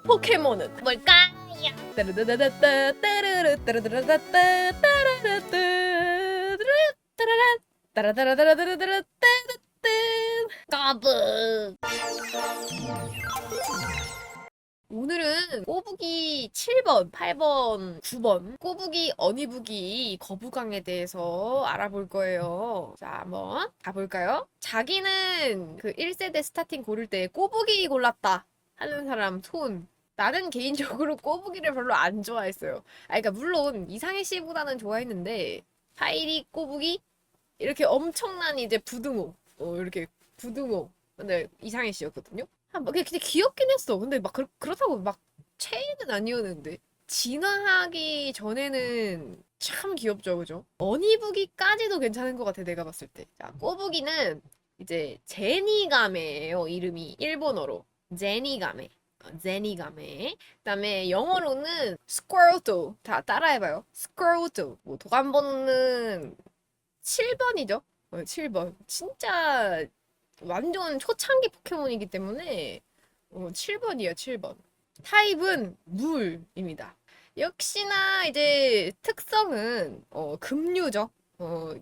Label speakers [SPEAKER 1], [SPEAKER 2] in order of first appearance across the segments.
[SPEAKER 1] 포켓몬은 뭘까요? 따르르르르르 따르르르르르 따라따라따라따라따라따라따라따라따라따라따라따라 까불. 오늘은 꼬부기 7번, 8번, 9번 꼬부기 어니부기 거부강에 대해서 알아볼 거예요. 자, 한번 가볼까요? 자기는 그 1세대 스타팅 고를 때 꼬부기 골랐다 하는 사람 손. 나는 개인적으로 꼬부기를 별로 안 좋아했어요. 그러니까 물론 이상해 씨보다는 좋아했는데 파이리 꼬부기 이렇게 엄청난 이제 부등호, 이렇게 부등호. 근데 이상해 씨였거든요. 근데 귀엽긴 했어. 근데 막 그렇다고 막 최애는 아니었는데. 진화하기 전에는 참 귀엽죠, 그죠? 어니부기까지도 괜찮은 것 같아, 내가 봤을 때. 자, 꼬부기는 이제 제니가메예요, 이름이. 일본어로. 제니가메. 제니가메. 그다음에 영어로는 스쿼르토. 다 따라해봐요. 스쿼르토. 뭐 도감번호는 7번이죠. 7번. 진짜 완전 초창기 포켓몬이기 때문에 7번이에요, 7번. 타입은 물입니다. 역시나 이제 특성은 급류죠.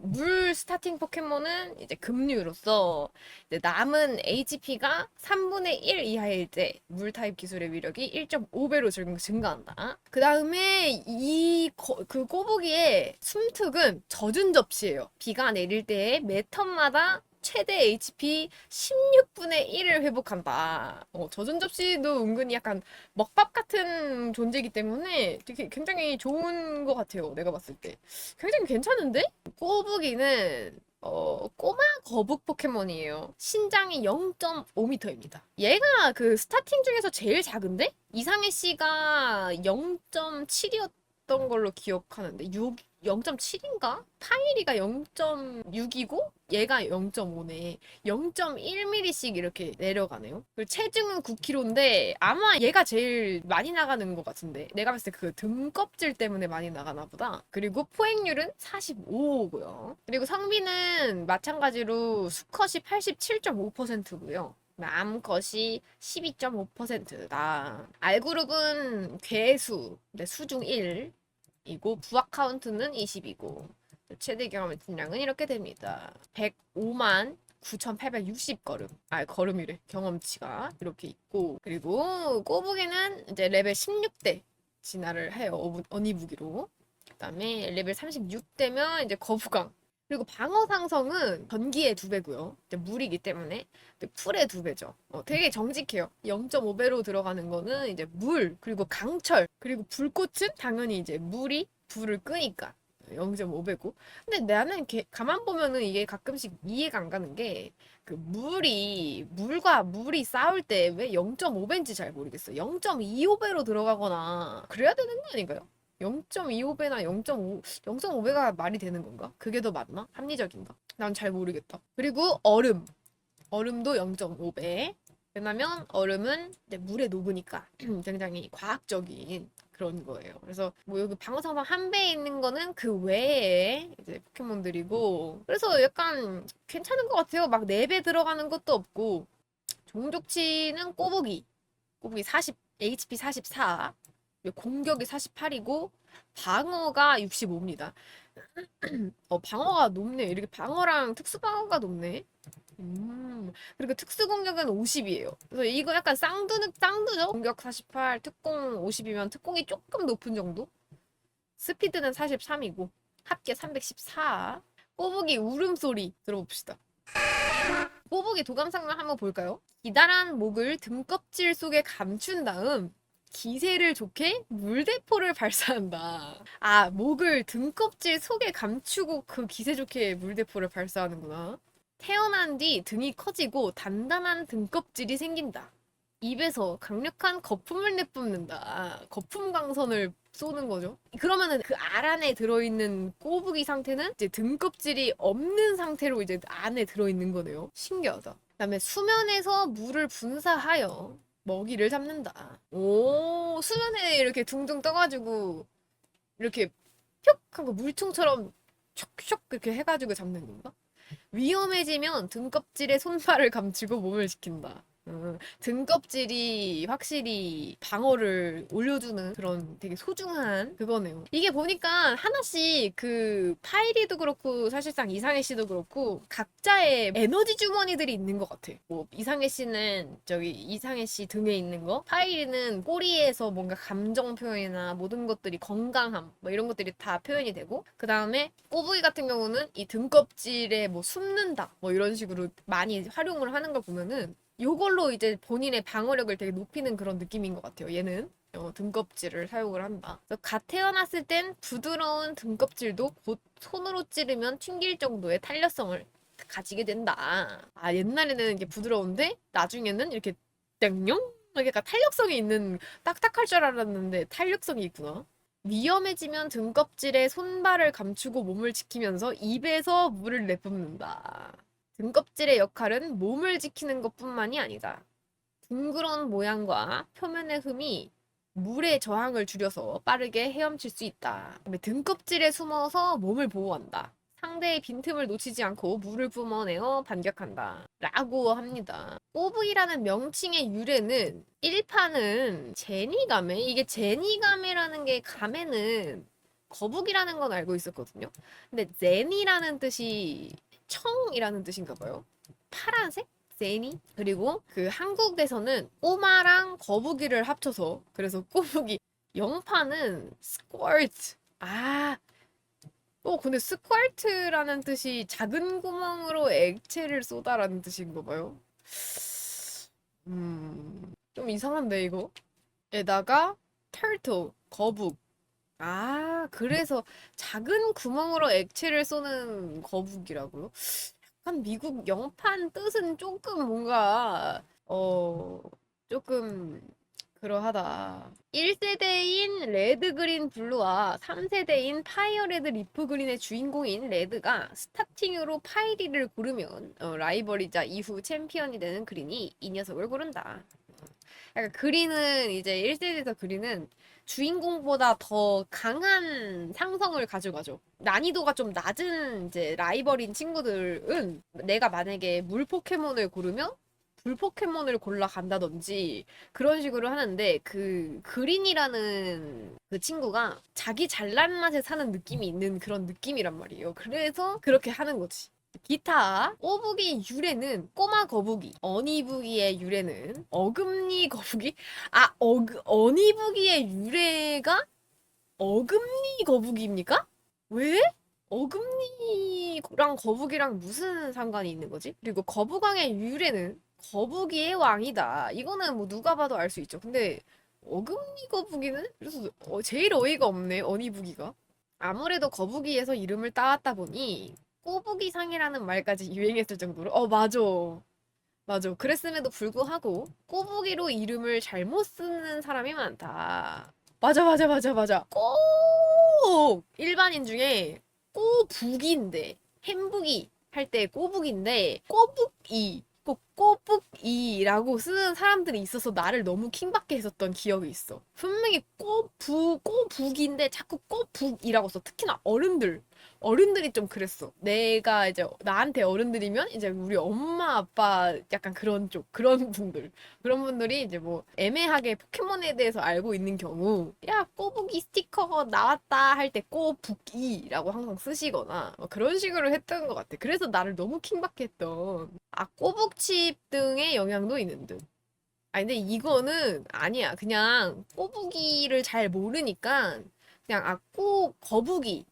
[SPEAKER 1] 물 스타팅 포켓몬은 이제 급류로서 이제 남은 HP가 3분의 1 이하일 때 물 타입 기술의 위력이 1.5배로 증가한다. 그 다음에 그 꼬부기의 숨특은 젖은 접시예요. 비가 내릴 때 매 턴마다 최대 HP 16분의 1을 회복한다. 젖은 접시도 은근히 약간 먹밥 같은 존재이기 때문에 되게 굉장히 좋은 것 같아요. 내가 봤을 때. 굉장히 괜찮은데? 꼬부기는 꼬마 거북 포켓몬이에요. 신장이 0.5m입니다. 얘가 그 스타팅 중에서 제일 작은데? 이상해 씨가 0.7이었던 걸로 기억하는데 0.7인가? 파이리가 0.6이고 얘가 0.5네. 0.1mm씩 이렇게 내려가네요. 그리고 체중은 9kg인데 아마 얘가 제일 많이 나가는 것 같은데 내가 봤을 때 그 등껍질 때문에 많이 나가나 보다. 그리고 포획률은 45고요. 그리고 성비는 마찬가지로 수컷이 87.5%고요. 암컷이 12.5%다. R그룹은 괴수, 수중 1, 이고 부하 카운트는 20이고 최대 경험의 분량은 이렇게 됩니다. 105만 9,860걸음. 걸음이래. 경험치가 이렇게 있고 그리고 꼬부기는 이제 레벨 16대 진화를 해요. 어니부기로. 그다음에 레벨 36대면 이제 거부강. 그리고 방어 상성은 전기의 2배고요. 물이기 때문에 풀의 2배죠. 되게 정직해요. 0.5배로 들어가는 거는 이제 물, 그리고 강철, 그리고 불꽃은 당연히 이제 물이 불을 끄니까 0.5배고. 근데 나는 가만 보면은 이게 가끔씩 이해가 안 가는 게 그 물과 물이 싸울 때 왜 0.5배인지 잘 모르겠어. 0.25배로 들어가거나 그래야 되는 거 아닌가요? 0.25배나 0.5배가 말이 되는 건가? 그게 더 맞나? 합리적인가? 난 잘 모르겠다. 그리고 얼음. 얼음도 0.5배. 왜냐면 얼음은 이제 물에 녹으니까 굉장히 과학적인 그런 거예요. 그래서 뭐 여기 방어상성 1배에 있는 거는 그 외에 이제 포켓몬들이고 그래서 약간 괜찮은 것 같아요. 막 4배 들어가는 것도 없고 종족치는 꼬부기 40, HP 44, 공격이 48이고 방어가 65입니다. 방어가 높네. 이렇게 방어랑 특수 방어가 높네. 그리고 특수 공격은 50이에요. 그래서 이거 약간 쌍두죠? 공격 48, 특공 50이면 특공이 조금 높은 정도? 스피드는 43이고 합계 314. 꼬부기 울음소리 들어봅시다. 꼬부기 도감상만 한번 볼까요? 기다란 목을 등껍질 속에 감춘 다음 기세를 좋게 물대포를 발사한다. 목을 등껍질 속에 감추고 그 기세 좋게 물대포를 발사하는구나. 태어난 뒤 등이 커지고 단단한 등껍질이 생긴다. 입에서 강력한 거품을 내뿜는다. 거품 광선을 쏘는 거죠. 그러면은 그 알 안에 들어있는 꼬부기 상태는 이제 등껍질이 없는 상태로 이제 안에 들어있는 거네요. 신기하다. 그다음에 수면에서 물을 분사하여 먹이를 잡는다. 오, 수면에 이렇게 둥둥 떠가지고 이렇게 뿅 하고 물총처럼 촉촉 이렇게 해가지고 잡는 건가? 위험해지면 등껍질에 손발을 감추고 몸을 지킨다. 등껍질이 확실히 방어를 올려주는 그런 되게 소중한 그거네요. 이게 보니까 하나씩 그 파이리도 그렇고 사실상 이상해 씨도 그렇고 각자의 에너지 주머니들이 있는 것 같아. 뭐 이상해 씨는 저기 이상해 씨 등에 있는 거, 파이리는 꼬리에서 뭔가 감정 표현이나 모든 것들이 건강함 뭐 이런 것들이 다 표현이 되고, 그 다음에 꼬부기 같은 경우는 이 등껍질에 뭐 숨는다 뭐 이런 식으로 많이 활용을 하는 걸 보면은 요걸로 이제 본인의 방어력을 되게 높이는 그런 느낌인 것 같아요. 얘는 등껍질을 사용을 한다. 그래서 갓 태어났을 땐 부드러운 등껍질도 곧 손으로 찌르면 튕길 정도의 탄력성을 가지게 된다. 아, 옛날에는 이게 부드러운데 나중에는 이렇게 땡용? 이렇게 약간 탄력성이 있는, 딱딱할 줄 알았는데 탄력성이 있구나. 위험해지면 등껍질에 손발을 감추고 몸을 지키면서 입에서 물을 내뿜는다. 등껍질의 역할은 몸을 지키는 것뿐만이 아니다. 둥그런 모양과 표면의 흠이 물의 저항을 줄여서 빠르게 헤엄칠 수 있다. 등껍질에 숨어서 몸을 보호한다. 상대의 빈틈을 놓치지 않고 물을 뿜어내어 반격한다. 라고 합니다. 꼬부기라는 명칭의 유래는 일파는 제니가메? 이게 제니가메라는 게 가메는 거북이라는 건 알고 있었거든요. 근데 제니라는 뜻이 청이라는 뜻인가 봐요. 파란색? 제니? 그리고 그 한국에서는 꼬마랑 거북이를 합쳐서 그래서 꼬북이, 영파는 스쿼트. 아, 근데 스쿼트라는 뜻이 작은 구멍으로 액체를 쏟아라는 뜻인가 봐요. 좀 이상한데 이거? 에다가 turtle, 거북. 아, 그래서 작은 구멍으로 액체를 쏘는 거북이라고요? 약간 미국 영판 뜻은 조금 뭔가 조금 그러하다. 1세대인 레드 그린 블루와 3세대인 파이어레드 리프 그린의 주인공인 레드가 스타팅으로 파이리를 고르면 라이벌이자 이후 챔피언이 되는 그린이 이 녀석을 고른다. 약간 그린은 이제 1세대에서 그린은 주인공보다 더 강한 상성을 가져가죠. 난이도가 좀 낮은 이제 라이벌인 친구들은 내가 만약에 물 포켓몬을 고르면 불 포켓몬을 골라 간다든지 그런 식으로 하는데, 그 그린이라는 그 친구가 자기 잘난 맛에 사는 느낌이 있는 그런 느낌이란 말이에요. 그래서 그렇게 하는 거지. 기타 꼬부기 유래는 꼬마 거북이, 어니부기의 유래는 어금니 거북이. 어니부기의 유래가 어금니 거북이입니까? 왜? 어금니랑 거북이랑 무슨 상관이 있는 거지? 그리고 거북왕의 유래는 거북이의 왕이다. 이거는 뭐 누가 봐도 알 수 있죠. 근데 어금니 거북이는? 그래서 제일 어이가 없네, 어니부기가. 아무래도 거북이에서 이름을 따왔다 보니 꼬부기상이라는 말까지 유행했을 정도로. 맞아. 맞아. 그랬음에도 불구하고 꼬부기로 이름을 잘못 쓰는 사람이 많다. 맞아, 맞아, 맞아, 맞아. 꼭 일반인 중에 꼬북인데, 햄북이 할 때 꼬북인데 꼬북이, 꼭 꼬북이라고 쓰는 사람들이 있어서 나를 너무 킹받게 했었던 기억이 있어. 분명히 꼬북인데 자꾸 꼬북이라고 써. 특히나 어른들이 좀 그랬어. 내가 이제 나한테 어른들이면 이제 우리 엄마 아빠 약간 그런 분들이 이제 뭐 애매하게 포켓몬에 대해서 알고 있는 경우, 야 꼬부기 스티커 나왔다 할 때 꼬북이라고 항상 쓰시거나 뭐 그런 식으로 했던 것 같아. 그래서 나를 너무 킹받게 했던. 꼬북칩 등의 영향도 있는 듯. 근데 이거는 아니야. 그냥 꼬부기를 잘 모르니까 그냥 거북이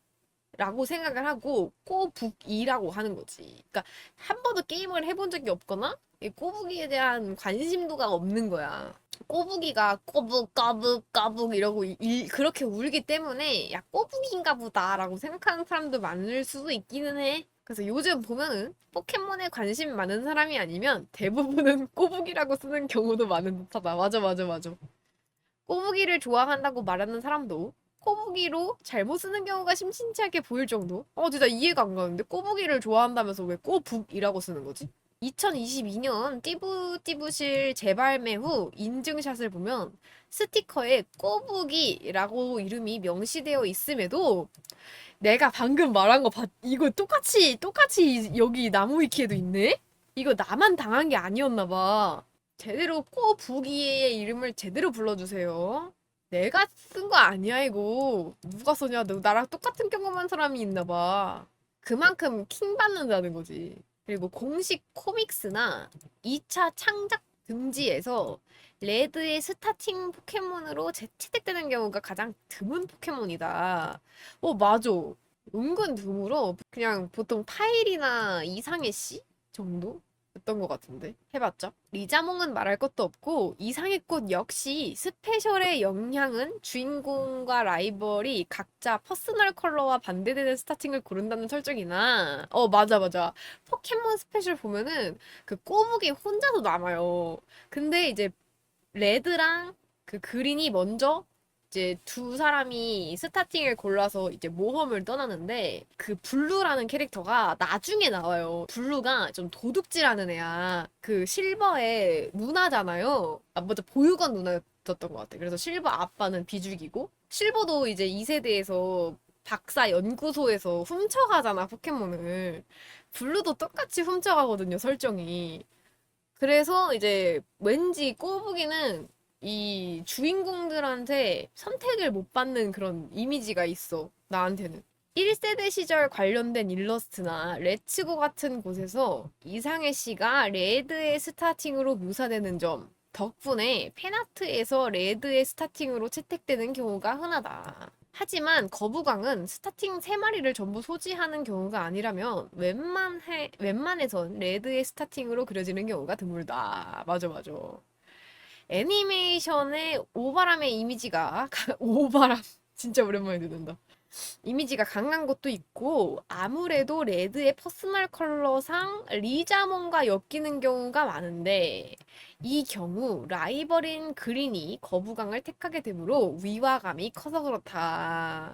[SPEAKER 1] 라고 생각을 하고 꼬북이라고 하는 거지. 그러니까 한 번도 게임을 해본 적이 없거나 이 꼬북이에 대한 관심도가 없는 거야. 꼬북이가 꼬북 까북 까북 이러고 그렇게 울기 때문에 야 꼬북인가 보다라고 생각하는 사람도 많을 수도 있기는 해. 그래서 요즘 보면은 포켓몬에 관심 많은 사람이 아니면 대부분은 꼬북이라고 쓰는 경우도 많은 듯하다. 맞아, 맞아, 맞아. 꼬부기를 좋아한다고 말하는 사람도 꼬부기로 잘못 쓰는 경우가 심심찮게 보일 정도? 진짜 이해가 안 가는데? 꼬부기를 좋아한다면서 왜 꼬북이라고 쓰는 거지? 2022년 띠부띠부실 재발매 후 인증샷을 보면 스티커에 꼬부기라고 이름이 명시되어 있음에도 내가 방금 말한 거 이거 똑같이 여기 나무위키에도 있네? 이거 나만 당한 게 아니었나 봐. 제대로 꼬부기의 이름을 제대로 불러주세요. 내가 쓴 거 아니야, 이거. 누가 써냐? 너 나랑 똑같은 경험한 사람이 있나 봐. 그만큼 킹 받는다는 거지. 그리고 공식 코믹스나 2차 창작 등지에서 레드의 스타팅 포켓몬으로 채택되는 경우가 가장 드문 포켓몬이다. 맞아. 은근 드물어. 그냥 보통 파일이나 이상의 씨 정도? 였던 것 같은데 해봤죠? 리자몽은 말할 것도 없고 이상의 꽃 역시 스페셜의 영향은 주인공과 라이벌이 각자 퍼스널 컬러와 반대되는 스타팅을 고른다는 설정이나 맞아 포켓몬 스페셜 보면은 그 꼬북이 혼자도 남아요. 근데 이제 레드랑 그 그린이 먼저 이제 두 사람이 스타팅을 골라서 이제 모험을 떠나는데 그 블루라는 캐릭터가 나중에 나와요. 블루가 좀 도둑질하는 애야. 그 실버의 누나잖아요. 맞아. 보육원 누나였던 것 같아. 그래서 실버 아빠는 비죽이고 실버도 이제 2세대에서 박사 연구소에서 훔쳐가잖아, 포켓몬을. 블루도 똑같이 훔쳐가거든요, 설정이. 그래서 이제 왠지 꼬부기는 이 주인공들한테 선택을 못 받는 그런 이미지가 있어. 나한테는. 1세대 시절 관련된 일러스트나 레츠고 같은 곳에서 이상해 씨가 레드의 스타팅으로 묘사되는 점 덕분에 팬아트에서 레드의 스타팅으로 채택되는 경우가 흔하다. 하지만 거부광은 스타팅 3마리를 전부 소지하는 경우가 아니라면 웬만해선 레드의 스타팅으로 그려지는 경우가 드물다. 맞아. 애니메이션의 오바람의 이미지가 오바람 진짜 오랜만에 듣는다. 이미지가 강한 것도 있고 아무래도 레드의 퍼스널 컬러상 리자몽과 엮이는 경우가 많은데 이 경우 라이벌인 그린이 거부강을 택하게 되므로 위화감이 커서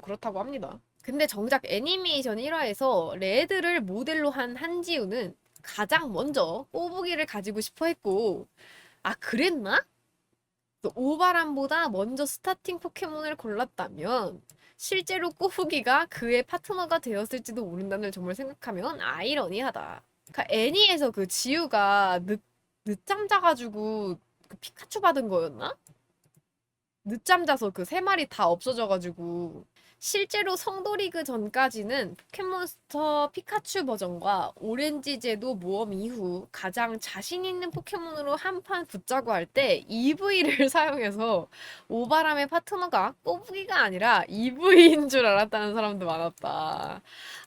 [SPEAKER 1] 그렇다고 합니다. 근데 정작 애니메이션 1화에서 레드를 모델로 한 한지우는 가장 먼저 꼬부기를 가지고 싶어 했고 그랬나? 오바람보다 먼저 스타팅 포켓몬을 골랐다면 실제로 꼬부기가 그의 파트너가 되었을지도 모른다는 점을 생각하면 아이러니하다. 그러니까 애니에서 그 지우가 늦잠 자가지고 그 피카츄 받은 거였나? 늦잠 자서 그 3마리 다 없어져가지고 실제로 성도리그 전까지는 포켓몬스터 피카츄 버전과 오렌지 제도 모험 이후 가장 자신 있는 포켓몬으로 한 판 붙자고 할 때 EV를 사용해서 오바람의 파트너가 꼬부기가 아니라 EV인 줄 알았다는 사람도 많았다.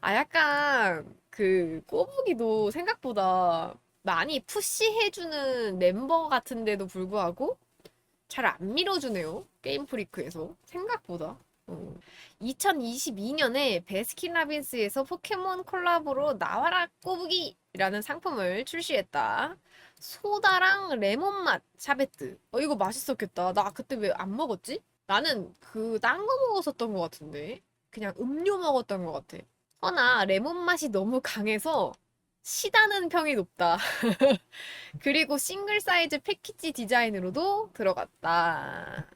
[SPEAKER 1] 약간 그 꼬부기도 생각보다 많이 푸시해주는 멤버 같은데도 불구하고 잘 안 밀어주네요. 게임 프리크에서. 생각보다. 2022년에 베스킨라빈스에서 포켓몬 콜라보로 나와라 꼬부기라는 상품을 출시했다. 소다랑 레몬 맛 샤베트. 이거 맛있었겠다. 나 그때 왜 안 먹었지? 나는 그 딴 거 먹었었던 것 같은데. 그냥 음료 먹었던 것 같아. 허나 레몬 맛이 너무 강해서 시다는 평이 높다. 그리고 싱글 사이즈 패키지 디자인으로도 들어갔다.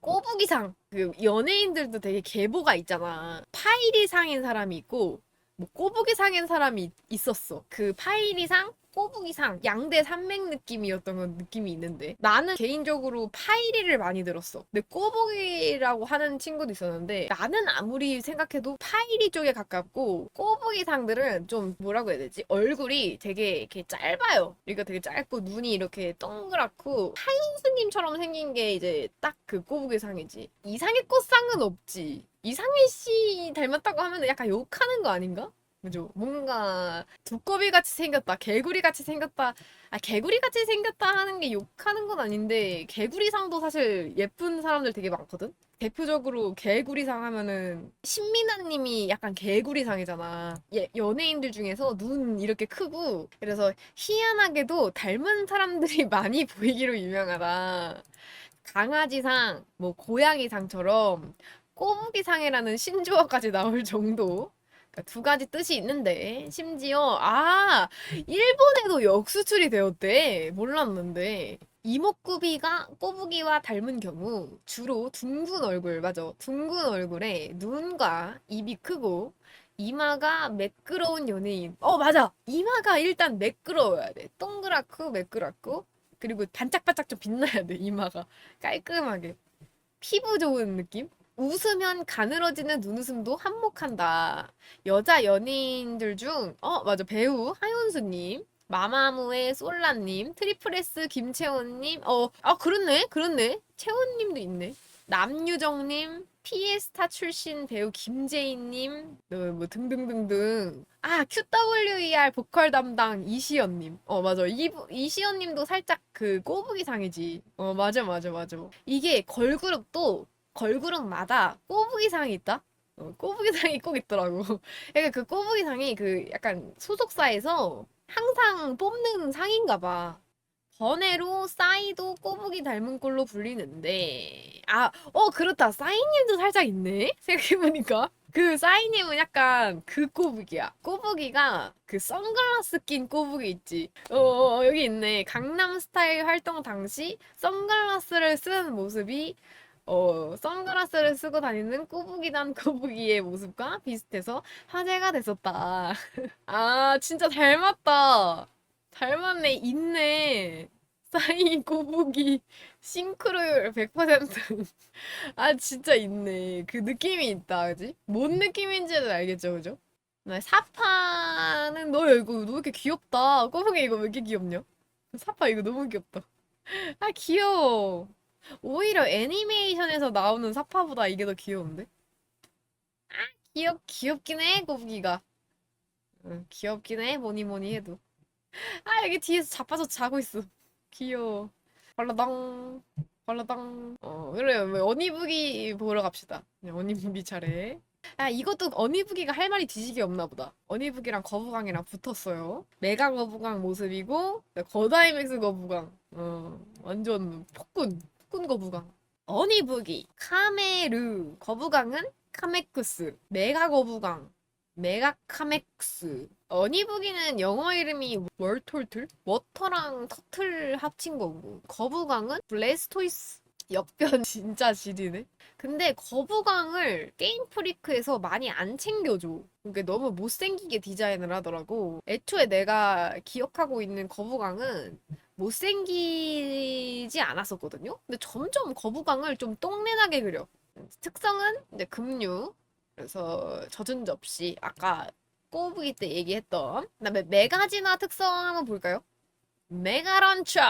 [SPEAKER 1] 꼬부기상. 그 연예인들도 되게 계보가 있잖아. 파이리상인 사람이 있고, 뭐 꼬부기상인 사람이 있었어. 그 파이리상, 꼬부기상, 양대 산맥 느낌이었던 건 느낌이 있는데 나는 개인적으로 파이리를 많이 들었어. 근데 꼬부기라고 하는 친구도 있었는데 나는 아무리 생각해도 파이리 쪽에 가깝고 꼬부기상들은 좀 뭐라고 해야 되지? 얼굴이 되게 이렇게 짧아요. 그러니까 되게 짧고 눈이 이렇게 동그랗고 하윤수님처럼 생긴 게 이제 딱 그 꼬부기상이지. 이상의 꽃상은 없지. 이상희 씨 닮았다고 하면 약간 욕하는 거 아닌가? 그죠? 뭔가 두꺼비 같이 생겼다, 개구리 같이 생겼다. 개구리 같이 생겼다 하는 게 욕하는 건 아닌데 개구리상도 사실 예쁜 사람들 되게 많거든. 대표적으로 개구리상 하면은 신민아님이 약간 개구리상이잖아. 연예인들 중에서 눈 이렇게 크고 그래서 희한하게도 닮은 사람들이 많이 보이기로 유명하다. 강아지상, 뭐 고양이상처럼 꼬부기상이라는 신조어까지 나올 정도. 그러니까 두 가지 뜻이 있는데 심지어 일본에도 역수출이 되었대. 몰랐는데. 이목구비가 꼬부기와 닮은 경우 주로 둥근 얼굴, 맞아. 둥근 얼굴에 눈과 입이 크고 이마가 매끄러운 연예인. 맞아. 이마가 일단 매끄러워야 돼. 동그랗고 매끄럽고 그리고 반짝반짝 좀 빛나야 돼, 이마가. 깔끔하게. 피부 좋은 느낌? 웃으면 가늘어지는 눈웃음도 한몫한다. 여자 연예인들 중, 맞아. 배우 하윤수님, 마마무의 솔라님, 트리플스 김채원님, 그렇네. 채원님도 있네. 남유정님, 피에스타 출신 배우 김재인님, 뭐 등등등등. 아, QWER 보컬 담당 이시연님. 맞아. 이시연님도 살짝 그 꼬부기상이지. 맞아. 이게 걸그룹마다 꼬부기상이 있다? 꼬부기상이 꼭 있더라고. 그러니까 그 꼬부기상이 그 약간 소속사에서 항상 뽑는 상인가 봐. 번외로 싸이도 꼬부기 닮은 꼴로 불리는데 그렇다. 싸이님도 살짝 있네? 생각해보니까 그 싸이님은 약간 그 꼬부기야. 꼬부기가 그 선글라스 낀 꼬부기 있지. 여기 있네. 강남스타일 활동 당시 선글라스를 쓴 모습이 선글라스를 쓰고 다니는 꼬부기단 꼬부기의 모습과 비슷해서 화제가 됐었다. 아, 진짜 닮았다. 닮았네, 있네. 싸이 꼬부기 싱크로율 100%. 아, 진짜 있네. 그 느낌이 있다, 그지? 뭔 느낌인지는 알겠죠, 그죠? 사파는 너 이렇게 귀엽다. 꼬부기 이거 왜 이렇게 귀엽냐? 사파 이거 너무 귀엽다. 아, 귀여워. 오히려 애니메이션에서 나오는 사파보다 이게 더 귀여운데? 귀엽긴 해, 꼬부기가. 응, 귀엽긴 해, 뭐니 해도. 아, 여기 뒤에서 자빠져 자고 있어. 귀여워. 발라당, 발라당. 그래요. 왜 어니부기 보러 갑시다. 네, 어니부기 차례. 아, 이것도 어니부기가 할 말이 뒤지게 없나 보다. 어니부기랑 거부강이랑 붙었어요. 메가 거부강 모습이고, 네, 거다이맥스 거부강. 완전 폭군 거부강. 어니부기, 카메르, 거부강은 카메쿠스, 메가 거부강, 메가 카멕스. 어니부기는 영어 이름이 월톨틀? 워터랑 터틀 합친 거고. 거부강은 블레스토이스. 역변 진짜 지리네. 근데 거부강을 게임 프리크에서 많이 안 챙겨줘. 그게 너무 못생기게 디자인을 하더라고. 애초에 내가 기억하고 있는 거부강은 못생기지 않았었거든요? 근데 점점 거부강을 좀 똥내나게 그려. 특성은 이제 금류. 그래서 젖은 접시. 아까 꼬부기 때 얘기했던. 그다음에 메가지나 특성 한번 볼까요? 메가런처.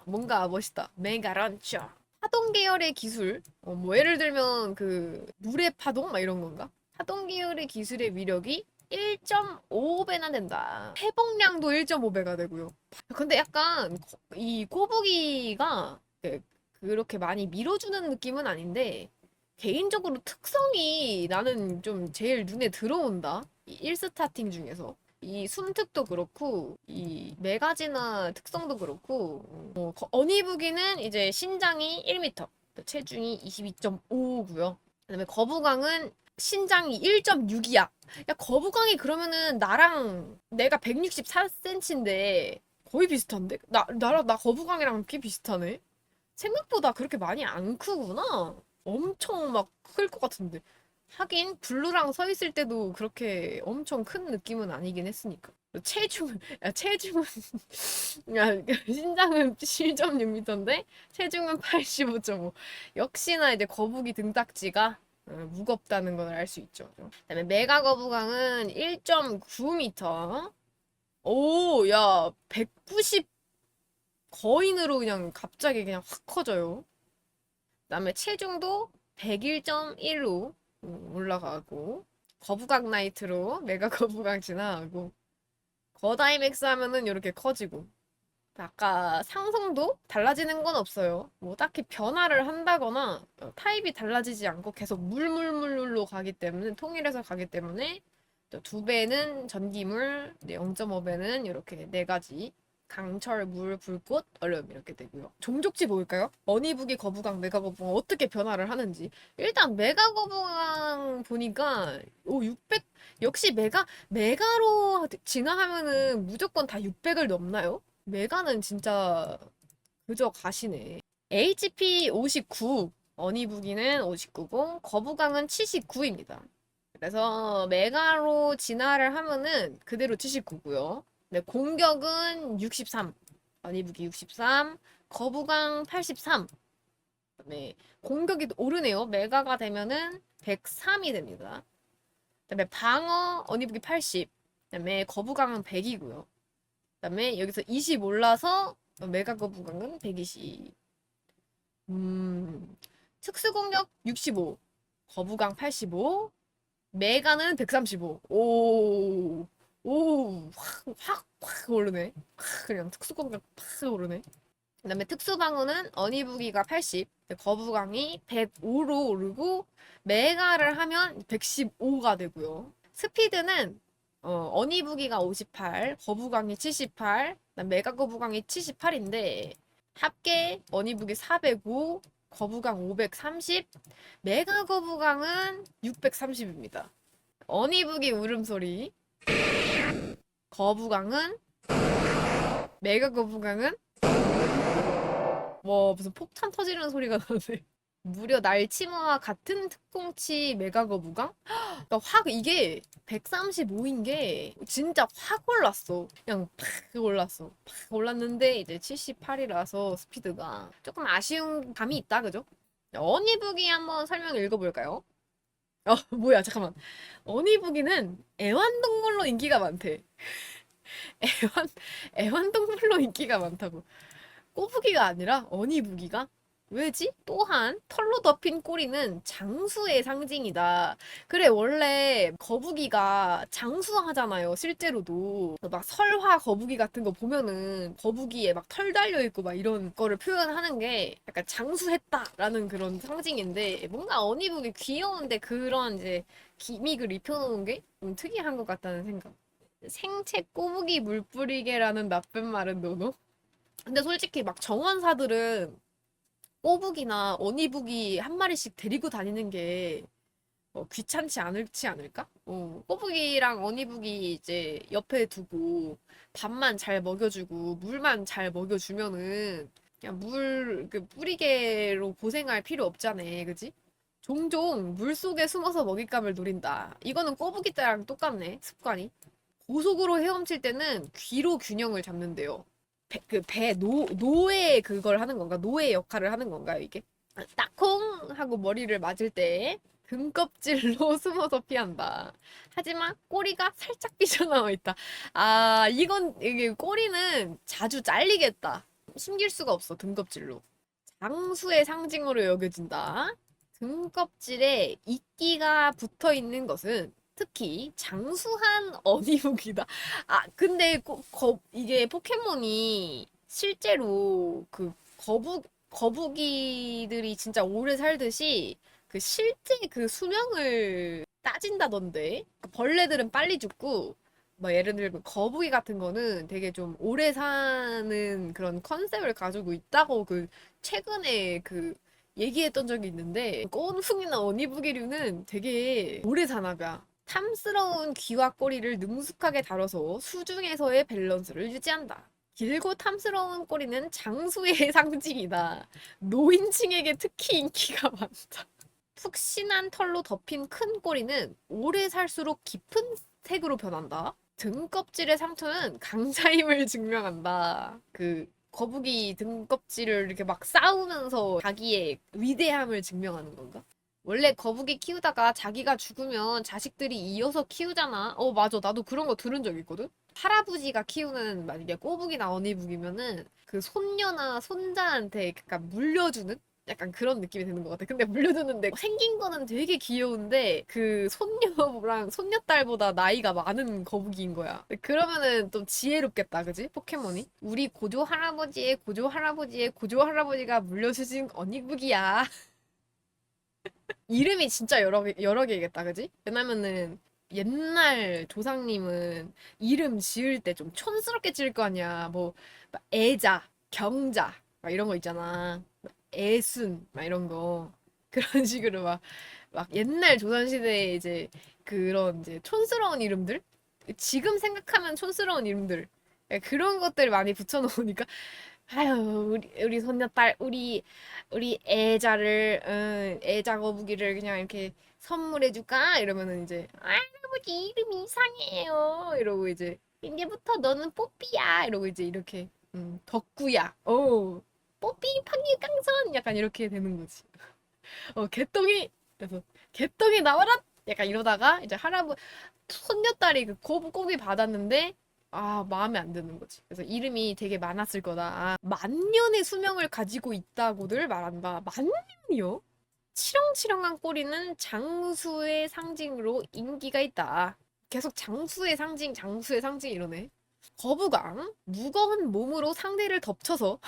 [SPEAKER 1] 뭔가 멋있다. 메가런처. 파동 계열의 기술. 뭐 예를 들면 그 물의 파동 막 이런 건가? 파동 계열의 기술의 위력이 1.5배나 된다. 회복량도 1.5배가 되고요. 근데 약간 이 꼬부기가 그렇게 많이 밀어주는 느낌은 아닌데 개인적으로 특성이 나는 좀 제일 눈에 들어온다. 이 1스타팅 중에서. 이 숨특도 그렇고, 이 메가지나 특성도 그렇고, 어니부기는 이제 신장이 1m, 체중이 22.5고요. 그다음에 거부강은 신장이 1.6이야. 야, 거부강이 그러면은 나랑 내가 164cm인데 거의 비슷한데? 나 거부강이랑 꽤 비슷하네? 생각보다 그렇게 많이 안 크구나. 엄청 막 클 것 같은데. 하긴 블루랑 서 있을 때도 그렇게 엄청 큰 느낌은 아니긴 했으니까. 체중은 야, 신장은 7.6m인데 체중은 85.5. 역시나 이제 거북이 등딱지가 무겁다는 걸 알 수 있죠. 그다음에 메가 거북왕은 1.9m. 오, 야, 190 거인으로 그냥 갑자기 그냥 확 커져요. 그다음에 체중도 101.1로 올라가고 거부각 나이트로 메가 거부각 진화하고 거다이맥스 하면은 이렇게 커지고 아까 상성도 달라지는 건 없어요. 뭐 딱히 변화를 한다거나 타입이 달라지지 않고 계속 물물물로 가기 때문에 통일해서 가기 때문에 두 배는 전기물, 0.5배는 이렇게 네 가지 강철, 물, 불꽃, 얼음 이렇게 되고요. 종족지 볼까요? 어니부기, 거부강, 메가거부강 어떻게 변화를 하는지. 일단 메가거부강 보니까 600 역시 메가로 진화하면은 무조건 다 600을 넘나요? 메가는 진짜 그저 가시네. HP 59, 어니부기는 59고 거부강은 79입니다. 그래서 메가로 진화를 하면은 그대로 79고요. 네, 공격은 63. 어니부기 63, 거부강 83. 그다음에 공격이 오르네요. 메가가 되면은 103이 됩니다. 그다음에 방어 어니부기 80. 그다음에 거부강은 100이고요. 그다음에 여기서 20 올라서 메가 거부강은 120. 음, 특수공격 65, 거부강 85, 메가는 135. 오, 오, 확 오르네. 확 그냥 특수공격 확 오르네. 그다음에 특수방어는 어니부기가 80, 거부강이 105로 오르고 메가를 하면 115가 되고요. 스피드는 어니부기가 58, 거부강이 78, 메가 거부강이 78인데 합계 어니부기 405, 거부강 530, 메가 거부강은 630입니다. 어니부기 울음소리, 거부강은 메가 거부강은 뭐 무슨 폭탄 터지는 소리가 나네. 무려 날치모와 같은 특공치 메가 거부강? 그러니까 확 이게 135인 게 진짜 확 올랐어. 그냥 팍 올랐어. 팍 올랐는데 이제 78이라서 스피드가 조금 아쉬운 감이 있다, 그죠? 어니부기 한번 설명 읽어볼까요? 뭐야, 잠깐만. 어니부기는 애완동물로 인기가 많대. 애완, 애완동물로 인기가 많다고. 꼬부기가 아니라 어니부기가? 왜지? 또한 털로 덮인 꼬리는 장수의 상징이다. 그래, 원래 거북이가 장수하잖아요, 실제로도. 막 설화 거북이 같은 거 보면은 거북이에 막 털 달려있고 막 이런 거를 표현하는 게 약간 장수했다라는 그런 상징인데 뭔가 어니부기 귀여운데 그런 이제 기믹을 입혀놓은 게 좀 특이한 것 같다는 생각. 생채 꼬부기 물뿌리개라는 나쁜 말은 노노? 근데 솔직히 막 정원사들은 꼬북이나 어니북이 한 마리씩 데리고 다니는 게 귀찮지 않을까? 꼬북이랑 어니북이 이제 옆에 두고 밥만 잘 먹여주고 물만 잘 먹여주면은 그냥 그 뿌리개로 고생할 필요 없잖아, 그지? 종종 물 속에 숨어서 먹잇감을 노린다. 이거는 꼬북이 때랑 똑같네, 습관이. 고속으로 헤엄칠 때는 귀로 균형을 잡는데요. 노의 그걸 하는 건가? 노의 역할을 하는 건가요, 이게? 딱콩 하고 머리를 맞을 때 등껍질로 숨어서 피한다. 하지만 꼬리가 살짝 삐져나와 있다. 아, 이게 꼬리는 자주 잘리겠다. 숨길 수가 없어, 등껍질로. 장수의 상징으로 여겨진다. 등껍질에 이끼가 붙어 있는 것은 특히 장수한 어니묵이다. 아, 근데 이게 포켓몬이 실제로 그 거북이들이 진짜 오래 살듯이 그 실제 그 수명을 따진다던데. 그 벌레들은 빨리 죽고 뭐 예를 들면 거북이 같은 거는 되게 좀 오래 사는 그런 컨셉을 가지고 있다고 그 최근에 그 얘기했던 적이 있는데 꼬운풍이나 어니부기류는 되게 오래 사나 봐. 탐스러운 귀와 꼬리를 능숙하게 다뤄서 수중에서의 밸런스를 유지한다. 길고 탐스러운 꼬리는 장수의 상징이다. 노인층에게 특히 인기가 많다. 푹신한 털로 덮인 큰 꼬리는 오래 살수록 깊은 색으로 변한다. 등껍질의 상처는 강자임을 증명한다. 그 거북이 등껍질을 이렇게 막 싸우면서 자기의 위대함을 증명하는 건가? 원래 거북이 키우다가 자기가 죽으면 자식들이 이어서 키우잖아. 맞아. 나도 그런 거 들은 적 있거든? 할아버지가 키우는 만약에 꼬북이나 어니북이면은 그 손녀나 손자한테 약간 물려주는? 약간 그런 느낌이 드는 것 같아. 근데 물려주는데 생긴 거는 되게 귀여운데 그 손녀랑 손녀딸보다 나이가 많은 거북이인 거야. 그러면은 좀 지혜롭겠다, 그지? 포켓몬이? 우리 고조 할아버지의 고조 할아버지의 고조 할아버지가 물려주신 어니북이야. 이름이 진짜 여러 개겠다, 그지? 왜냐면은 옛날 조상님은 이름 지을 때 좀 촌스럽게 지을 거 아니야. 뭐, 막 애자, 경자, 막 이런 거 있잖아. 막 애순, 막 이런 거. 그런 식으로 막 옛날 조선시대에 이제 그런 이제 촌스러운 이름들? 지금 생각하면 촌스러운 이름들. 그런 것들 많이 붙여놓으니까 아유, 우리 손녀딸, 우리 애자 거북이를 그냥 이렇게 선물해줄까? 이러면은 이제, 할아버지 이름이 이상해요. 이러고 이제, 이제부터 너는 뽀삐야. 이러고 이제 이렇게 덕구야. 뽀삐 팡이 깡선 약간 이렇게 되는 거지. 개똥이 그래서 개똥이 나와라 약간 이러다가 이제 할아버지 손녀딸이 그 꼬비 받았는데 마음에 안 드는 거지. 그래서 이름이 되게 많았을 거다. 만년의 수명을 가지고 있다고들 말한다. 만년이요? 치렁치렁한 꼬리는 장수의 상징으로 인기가 있다. 계속 장수의 상징 이러네. 거북왕 무거운 몸으로 상대를 덮쳐서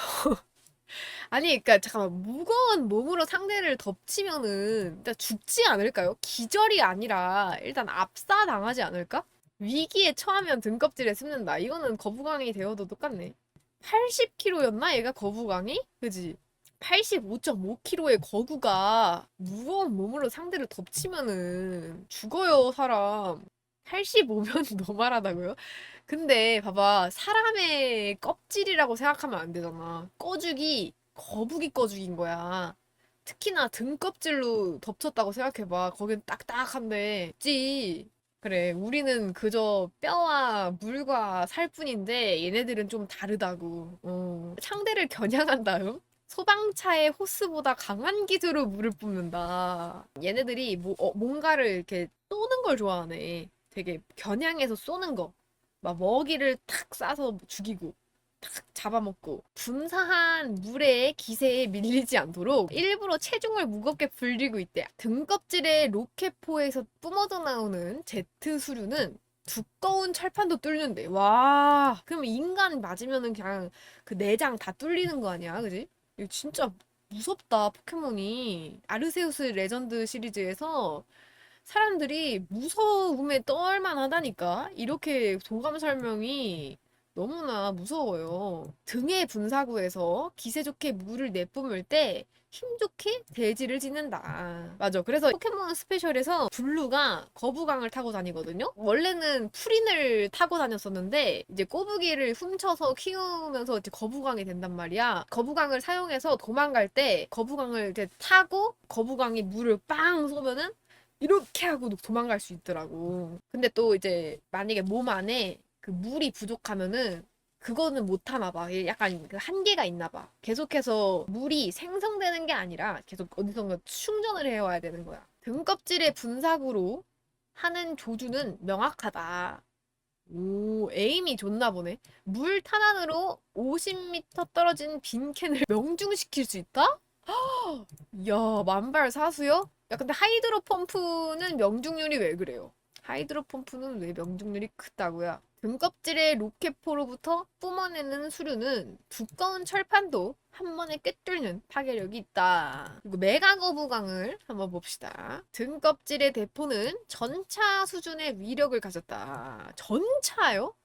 [SPEAKER 1] 아니, 그러니까 잠깐만 무거운 몸으로 상대를 덮치면은 일단 죽지 않을까요? 기절이 아니라 일단 압사당하지 않을까? 위기에 처하면 등껍질에 숨는다. 이거는 거북왕이 되어도 똑같네. 80kg였나? 얘가 거북왕이? 그지? 85.5kg의 거구가 무거운 몸으로 상대를 덮치면은 죽어요, 사람. 85면 노말하다고요? 근데 봐봐, 사람의 껍질이라고 생각하면 안 되잖아. 꺼죽이 거북이 꺼죽인 거야. 특히나 등껍질로 덮쳤다고 생각해봐. 거긴 딱딱한데, 찌. 그래, 우리는 그저 뼈와 물과 살뿐인데 얘네들은 좀 다르다고. 상대를 겨냥한 다음 소방차의 호스보다 강한 기술로 물을 뿜는다. 얘네들이 뭔가를 이렇게 쏘는 걸 좋아하네. 되게 겨냥해서 쏘는 거. 막 먹이를 탁 싸서 죽이고 탁 잡아먹고 분사한 물의 기세에 밀리지 않도록 일부러 체중을 무겁게 불리고 있대. 등껍질의 로켓포에서 뿜어져 나오는 제트 수류는 두꺼운 철판도 뚫는데. 와, 그럼 인간 맞으면은 그냥 그 내장 다 뚫리는 거 아니야, 그지? 이거 진짜 무섭다, 포켓몬이. 아르세우스 레전드 시리즈에서 사람들이 무서움에 떨만 하다니까? 이렇게 도감 설명이 너무나 무서워요. 등의 분사구에서 기세 좋게 물을 내뿜을 때 힘좋게 대지를 짓는다. 맞아. 그래서 포켓몬 스페셜에서 블루가 거북왕을 타고 다니거든요? 원래는 푸린을 타고 다녔었는데 이제 꼬부기를 훔쳐서 키우면서 이제 거북왕이 된단 말이야. 거북왕을 사용해서 도망갈 때 거북왕을 이제 타고 거북왕이 물을 빵 쏘면은 이렇게 하고 도망갈 수 있더라고. 근데 또 이제 만약에 몸 안에 그 물이 부족하면은 그거는 못 하나 봐. 이게 약간 그 한계가 있나 봐. 계속해서 물이 생성되는 게 아니라 계속 어디선가 충전을 해와야 되는 거야. 등껍질의 분사구로 하는 조주는 명확하다. 오, 에임이 좋나 보네. 물 탄환으로 50m 떨어진 빈 캔을 명중시킬 수 있다? 야, 만발 사수요? 야, 근데 하이드로 펌프는 명중률이 왜 그래요? 하이드로 펌프는 왜 명중률이 크다고요? 등껍질의 로켓포로부터 뿜어내는 수류는 두꺼운 철판도 한 번에 꿰뚫는 파괴력이 있다. 그리고 메가 거부강을 한번 봅시다. 등껍질의 대포는 전차 수준의 위력을 가졌다. 전차요?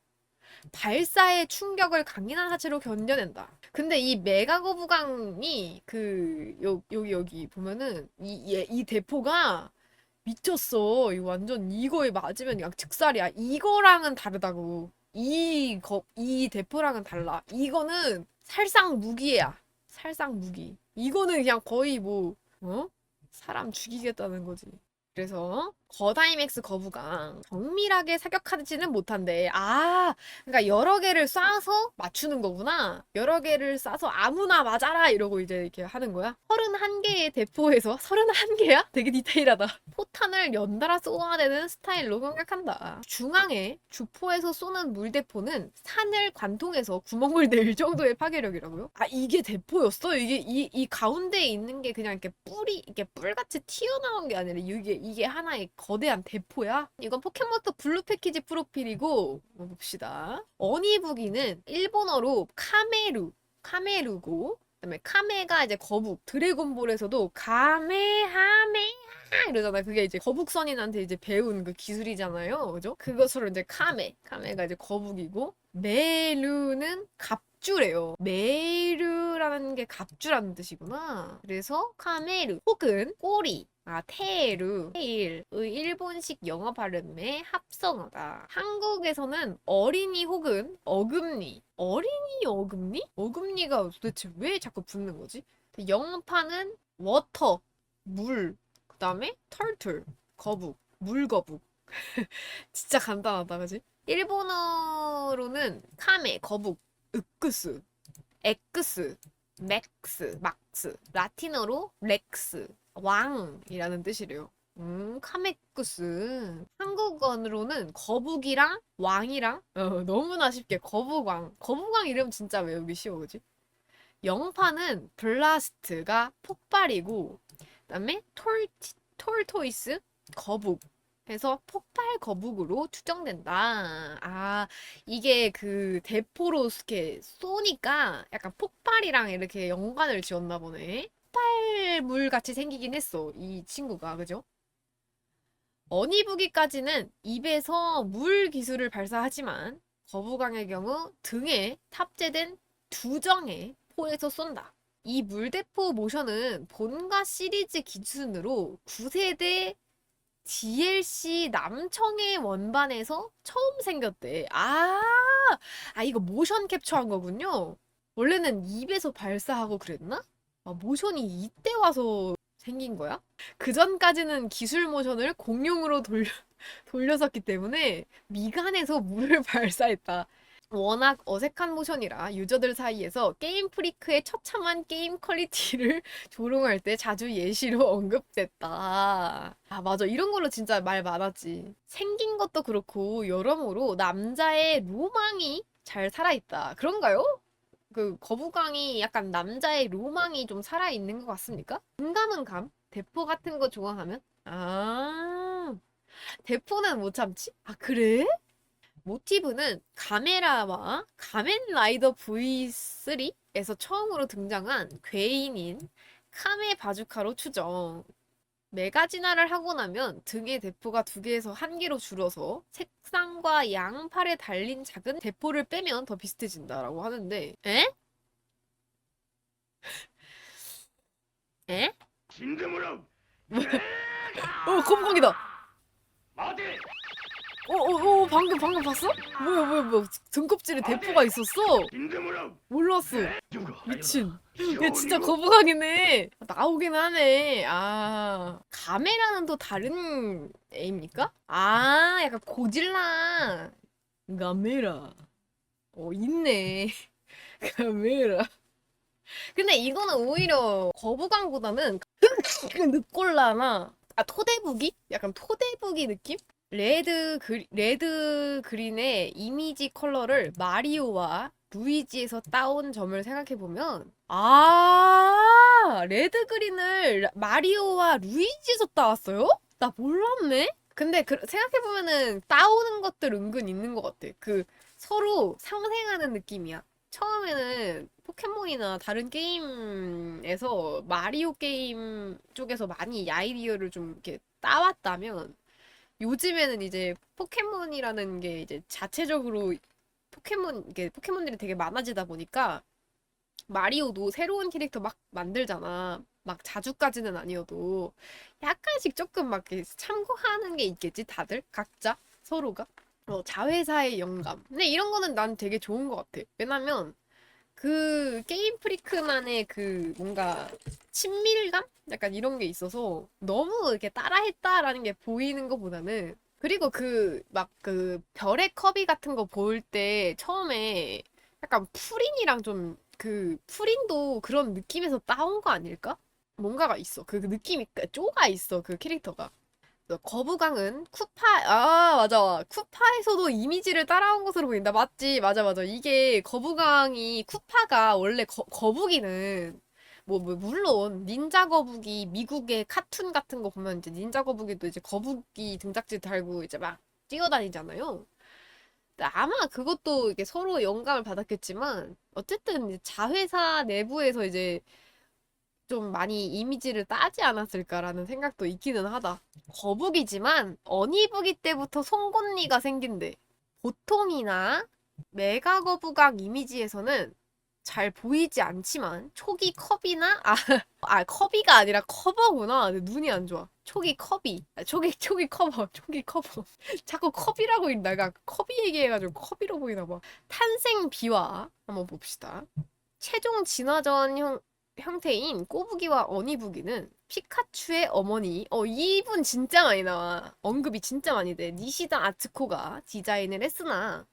[SPEAKER 1] 발사의 충격을 강인한 하체로 견뎌낸다. 근데 이 메가 거부강이 여기 보면은 이 대포가 미쳤어. 이거 완전 이거에 맞으면 그냥 즉살이야. 이거랑은 다르다고. 이 대포랑은 달라. 이거는 살상 무기야. 살상 무기. 이거는 그냥 거의 사람 죽이겠다는 거지. 그래서 거다이맥스 거부강 정밀하게 사격하지는 못한대. 그러니까 여러 개를 쏴서 맞추는 거구나. 여러 개를 쏴서 아무나 맞아라 이러고 이제 이렇게 하는 거야. 31개의 대포에서 31개야? 되게 디테일하다. 포탄을 연달아 쏘아야 되는 스타일로 생각한다. 중앙에 주포에서 쏘는 물대포는 산을 관통해서 구멍을 낼 정도의 파괴력이라고요? 이게 대포였어? 이 가운데에 있는 게 그냥 이렇게 뿔같이 튀어나온 게 아니라 이게 하나의 거대한 대포야? 이건 포켓몬스터 블루 패키지 프로필이고 봅시다. 어니부기는 일본어로 카메루고 그다음에 카메가 이제 거북 드래곤볼에서도 카메하메 이러잖아. 그게 이제 거북선인한테 이제 배운 그 기술이잖아요. 그죠? 그것으로 이제 카메가 이제 거북이고 메루는 갑주래요. 메르라는 게 갑주라는 뜻이구나. 그래서 카메르 혹은 꼬리 테일의 일본식 영어 발음의 합성어다. 한국에서는 어린이 혹은 어금니. 어린이 어금니? 어금니가 도대체 왜 자꾸 붙는 거지? 영어판은 워터, 물, 그 다음에 털툴, 거북, 물거북. 진짜 간단하다, 그지? 일본어로는 카메, 거북, 으크스. 엑스, 맥스, 막스, 라틴어로 렉스, 왕이라는 뜻이래요. 카메쿠스. 한국어로는 거북이랑 왕이랑 너무나 쉽게 거북왕. 거북왕 이름 진짜 외우기 쉬워, 그지? 영파는 블라스트가 폭발이고, 그다음에 톨토이스 거북 해서 폭발 거북으로 추정된다. 아, 이게 그 대포로 이렇게 쏘니까 약간 폭발이랑 이렇게 연관을 지었나 보네. 폭발물 같이 생기긴 했어, 이 친구가. 그죠? 어니부기까지는 입에서 물 기술을 발사하지만 거부강의 경우 등에 탑재된 두 정의 포에서 쏜다. 이 물대포 모션은 본가 시리즈 기준으로 9세대 DLC 남청의 원반에서 처음 생겼대. 이거 모션 캡처한 거군요. 원래는 입에서 발사하고 그랬나? 모션이 이때 와서 생긴 거야? 그 전까지는 기술 모션을 공룡으로 돌렸었기 때문에 미간에서 물을 발사했다. 워낙 어색한 모션이라 유저들 사이에서 게임 프리크의 처참한 게임 퀄리티를 조롱할 때 자주 예시로 언급됐다. 맞아. 이런 걸로 진짜 말 많았지. 생긴 것도 그렇고 여러모로 남자의 로망이 잘 살아있다. 그런가요? 그 거부강이 약간 남자의 로망이 좀 살아있는 것 같습니까? 공감은 감? 대포 같은 거 좋아하면? 대포는 못 참지? 그래? 모티브는 가메라와 가멘라이더 V3에서 처음으로 등장한 괴인인 카메 바주카로 추정. 메가 진화를 하고 나면 등의 대포가 두 개에서 한 개로 줄어서 색상과 양팔에 달린 작은 대포를 빼면 더 비슷해진다라고 하는데, 에? 에?
[SPEAKER 2] 진드무럭
[SPEAKER 1] 거북왕이다.
[SPEAKER 2] 어디
[SPEAKER 1] 방금 봤어? 뭐야. 등껍질에 대포가 있었어.
[SPEAKER 2] 진드무럭
[SPEAKER 1] 몰랐어.
[SPEAKER 2] 누구
[SPEAKER 1] 미친. 얘 진짜 거북왕이네. 나오긴 하네. 가메라는 또 다른 애입니까? 약간 고질라. 가메라. 있네. 가메라. 근데 이거는 오히려 거북왕보다는 늑골라나 토대부기? 약간 토대부기 느낌? 레드 그린의 이미지 컬러를 마리오와 루이지에서 따온 점을 생각해보면, 레드 그린을 마리오와 루이지에서 따왔어요? 나 몰랐네? 근데 생각해보면은 따오는 것들 은근 있는 것 같아. 서로 상생하는 느낌이야. 처음에는 포켓몬이나 다른 게임에서 마리오 게임 쪽에서 많이 이 아이디어를 좀 이렇게 따왔다면, 요즘에는 이제 포켓몬이라는 게 이제 자체적으로 이게 포켓몬들이 되게 많아지다 보니까 마리오도 새로운 캐릭터 막 만들잖아. 막 자주까지는 아니어도 약간씩 조금 막 이렇게 참고하는 게 있겠지, 다들? 각자? 서로가? 자회사의 영감. 근데 이런 거는 난 되게 좋은 것 같아. 왜냐면 그 게임 프리크만의 그 뭔가 친밀감? 약간 이런 게 있어서 너무 이렇게 따라했다라는 게 보이는 것보다는, 그리고 별의 커비 같은 거 볼 때 처음에 약간 푸린이랑 좀 푸린도 그런 느낌에서 따온 거 아닐까? 뭔가가 있어. 그 느낌이 쪼가 있어. 그 캐릭터가. 거부강은 맞아. 쿠파에서도 이미지를 따라온 것으로 보인다. 맞지? 맞아. 이게 거부강이 쿠파가 원래 거북이는 물론 닌자 거북이 미국의 카툰 같은 거 보면 이제 닌자 거북이도 이제 거북이 등딱지 달고 이제 막 뛰어다니잖아요. 근데 아마 그것도 이게 서로 영감을 받았겠지만 어쨌든 이제 자회사 내부에서 이제 좀 많이 이미지를 따지 않았을까라는 생각도 있기는 하다. 거북이지만 어니부기 때부터 송곳니가 생긴대. 보통이나 메가 거북왕 이미지에서는 잘 보이지 않지만 초기 컵이나 컵이가 아니라 커버구나. 내 눈이 안 좋아. 초기 컵이. 초기 커버. 초기 커버. 자꾸 컵이라고 내가 컵이 얘기해가지고 컵이로 보이나 봐. 탄생 비화 한번 봅시다. 최종 진화전 형태인 꼬부기와 어니부기는 피카츄의 어머니, 이분 진짜 많이 나와. 언급이 진짜 많이 돼. 니시다 아츠코가 디자인을 했으나,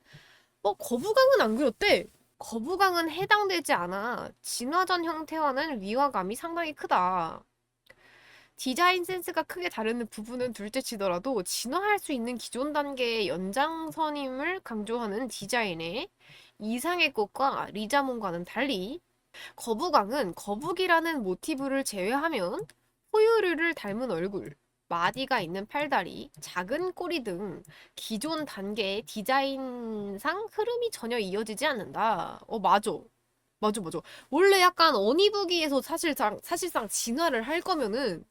[SPEAKER 1] 거부강은 안 그렸대. 거부강은 해당되지 않아. 진화 전 형태와는 위화감이 상당히 크다. 디자인 센스가 크게 다른 부분은 둘째치더라도 진화할 수 있는 기존 단계의 연장선임을 강조하는 디자인에 이상의 꽃과 리자몽과는 달리 거부강은 거북이라는 모티브를 제외하면 포유류를 닮은 얼굴, 마디가 있는 팔다리, 작은 꼬리 등 기존 단계의 디자인상 흐름이 전혀 이어지지 않는다. 맞아. 맞아, 맞아. 원래 약간 어니부기에서 사실상 진화를 할 거면은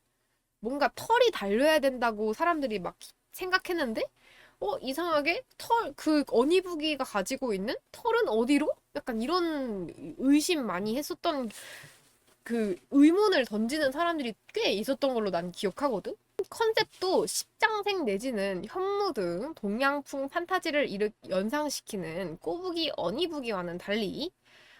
[SPEAKER 1] 뭔가 털이 달려야 된다고 사람들이 막 생각했는데, 이상하게 그 어니부기가 가지고 있는 털은 어디로? 약간 이런 의심 많이 했었던 그 의문을 던지는 사람들이 꽤 있었던 걸로 난 기억하거든? 컨셉도 십장생 내지는 현무 등 동양풍 판타지를 연상시키는 꼬부기 어니부기와는 달리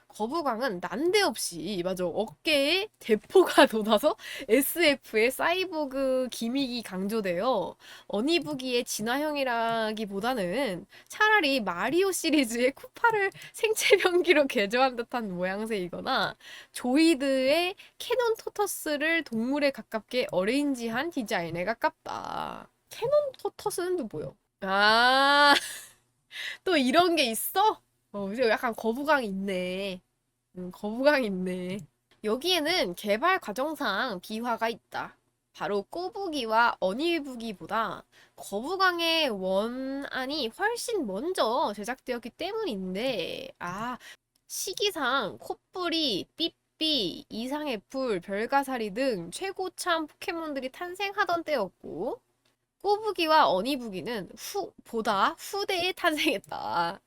[SPEAKER 1] 거부강은 난데없이 맞아 어깨에 대포가 돋아서 SF의 사이보그 기믹이 강조되어 어니부기의 진화형이라기보다는 차라리 마리오 시리즈의 쿠파를 생체 병기로 개조한 듯한 모양새이거나 조이드의 캐논 토터스를 동물에 가깝게 어레인지한 디자인에 가깝다. 캐논 토터스는 또 뭐야? 아, 또 이런 게 있어? 이제 약간 거부감 있네. 거부감 있네. 여기에는 개발 과정상 비화가 있다. 바로 꼬부기와 어니부기보다 거부강의 원안이 훨씬 먼저 제작되었기 때문인데, 시기상 콧불이, 삐삐, 이상의 풀, 별가사리 등 최고참 포켓몬들이 탄생하던 때였고, 꼬부기와 어니부기는 보다 후대에 탄생했다.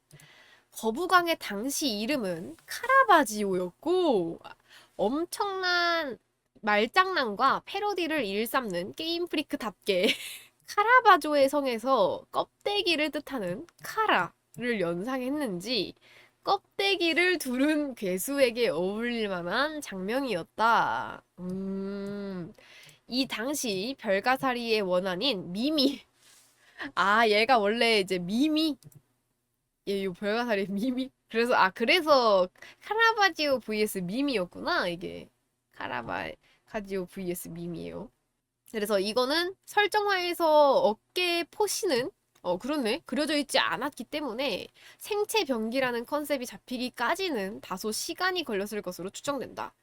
[SPEAKER 1] 거부강의 당시 이름은 카라바지오였고 엄청난 말장난과 패러디를 일삼는 게임 프리크답게 카라바조의 성에서 껍데기를 뜻하는 카라를 연상했는지 껍데기를 두른 괴수에게 어울릴 만한 장면이었다. 이 당시 별가사리의 원한인 미미. 얘가 원래 이제 미미 요 별가사리 미미? 그래서 카라바지오 vs 미미였구나 이게 카라바지오 vs 미미예요. 그래서 이거는 설정화에서 어깨 포시는 그렇네 그려져 있지 않았기 때문에 생체 병기라는 컨셉이 잡히기까지는 다소 시간이 걸렸을 것으로 추정된다.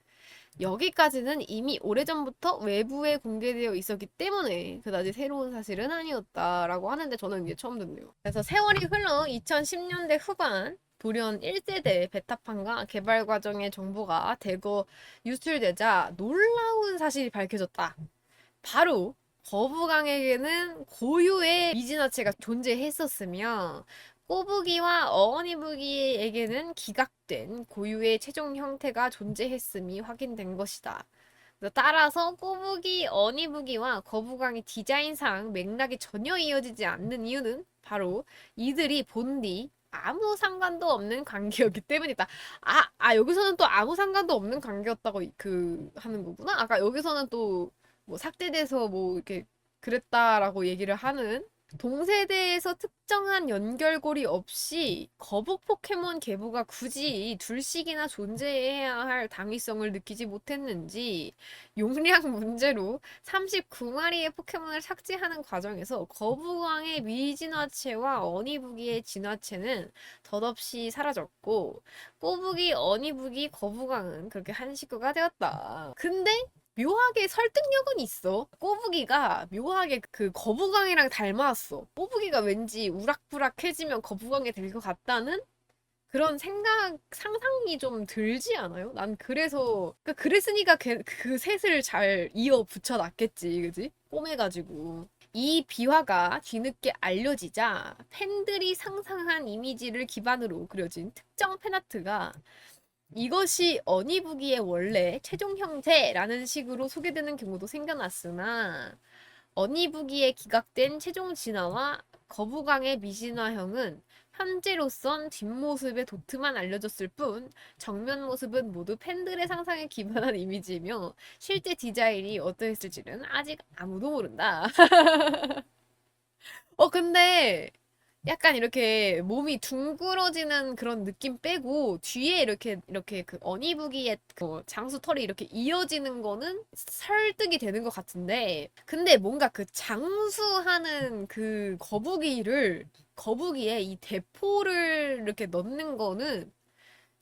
[SPEAKER 1] 여기까지는 이미 오래전부터 외부에 공개되어 있었기 때문에 그다지 새로운 사실은 아니었다라고 하는데 저는 이게 처음 듣네요. 그래서 세월이 흘러 2010년대 후반 돌연 1세대 베타판과 개발 과정의 정보가 대거 유출되자 놀라운 사실이 밝혀졌다. 바로 거부강에게는 고유의 미진화체가 존재했었으며 꼬부기와 어니부기에게는 기각된 고유의 최종 형태가 존재했음이 확인된 것이다. 따라서 꼬부기, 어니부기와 거부강의 디자인상 맥락이 전혀 이어지지 않는 이유는 바로 이들이 본디 아무 상관도 없는 관계였기 때문이다. 여기서는 또 아무 상관도 없는 관계였다고 하는 거구나. 아까 여기서는 또 뭐 삭제돼서 뭐 이렇게 그랬다라고 얘기를 하는 동세대에서 특정한 연결고리 없이 거북 포켓몬 계보가 굳이 둘씩이나 존재해야 할 당위성을 느끼지 못했는지 용량 문제로 39마리의 포켓몬을 삭제하는 과정에서 거북왕의 미진화체와 어니부기의 진화체는 덧없이 사라졌고 꼬부기, 어니부기, 거북왕은 그렇게 한 식구가 되었다. 근데 묘하게 설득력은 있어. 꼬부기가 묘하게 그 거부강이랑 닮았어. 꼬부기가 왠지 우락부락해지면 거부강이 될 것 같다는 그런 상상이 좀 들지 않아요? 난 그랬으니까 그 셋을 잘 이어 붙여놨겠지, 그지? 꼬매가지고. 이 비화가 뒤늦게 알려지자 팬들이 상상한 이미지를 기반으로 그려진 특정 팬아트가 이것이 어니부기의 원래 최종 형태라는 식으로 소개되는 경우도 생겨났으나 어니부기의 기각된 최종 진화와 거부강의 미진화형은 현재로선 뒷모습의 도트만 알려졌을 뿐 정면 모습은 모두 팬들의 상상에 기반한 이미지이며 실제 디자인이 어떠했을지는 아직 아무도 모른다. 근데 약간 이렇게 몸이 둥그러지는 그런 느낌 빼고 뒤에 이렇게 그 어니부기의 그 장수 털이 이렇게 이어지는 거는 설득이 되는 것 같은데 근데 뭔가 그 장수하는 그 거북이에 이 대포를 이렇게 넣는 거는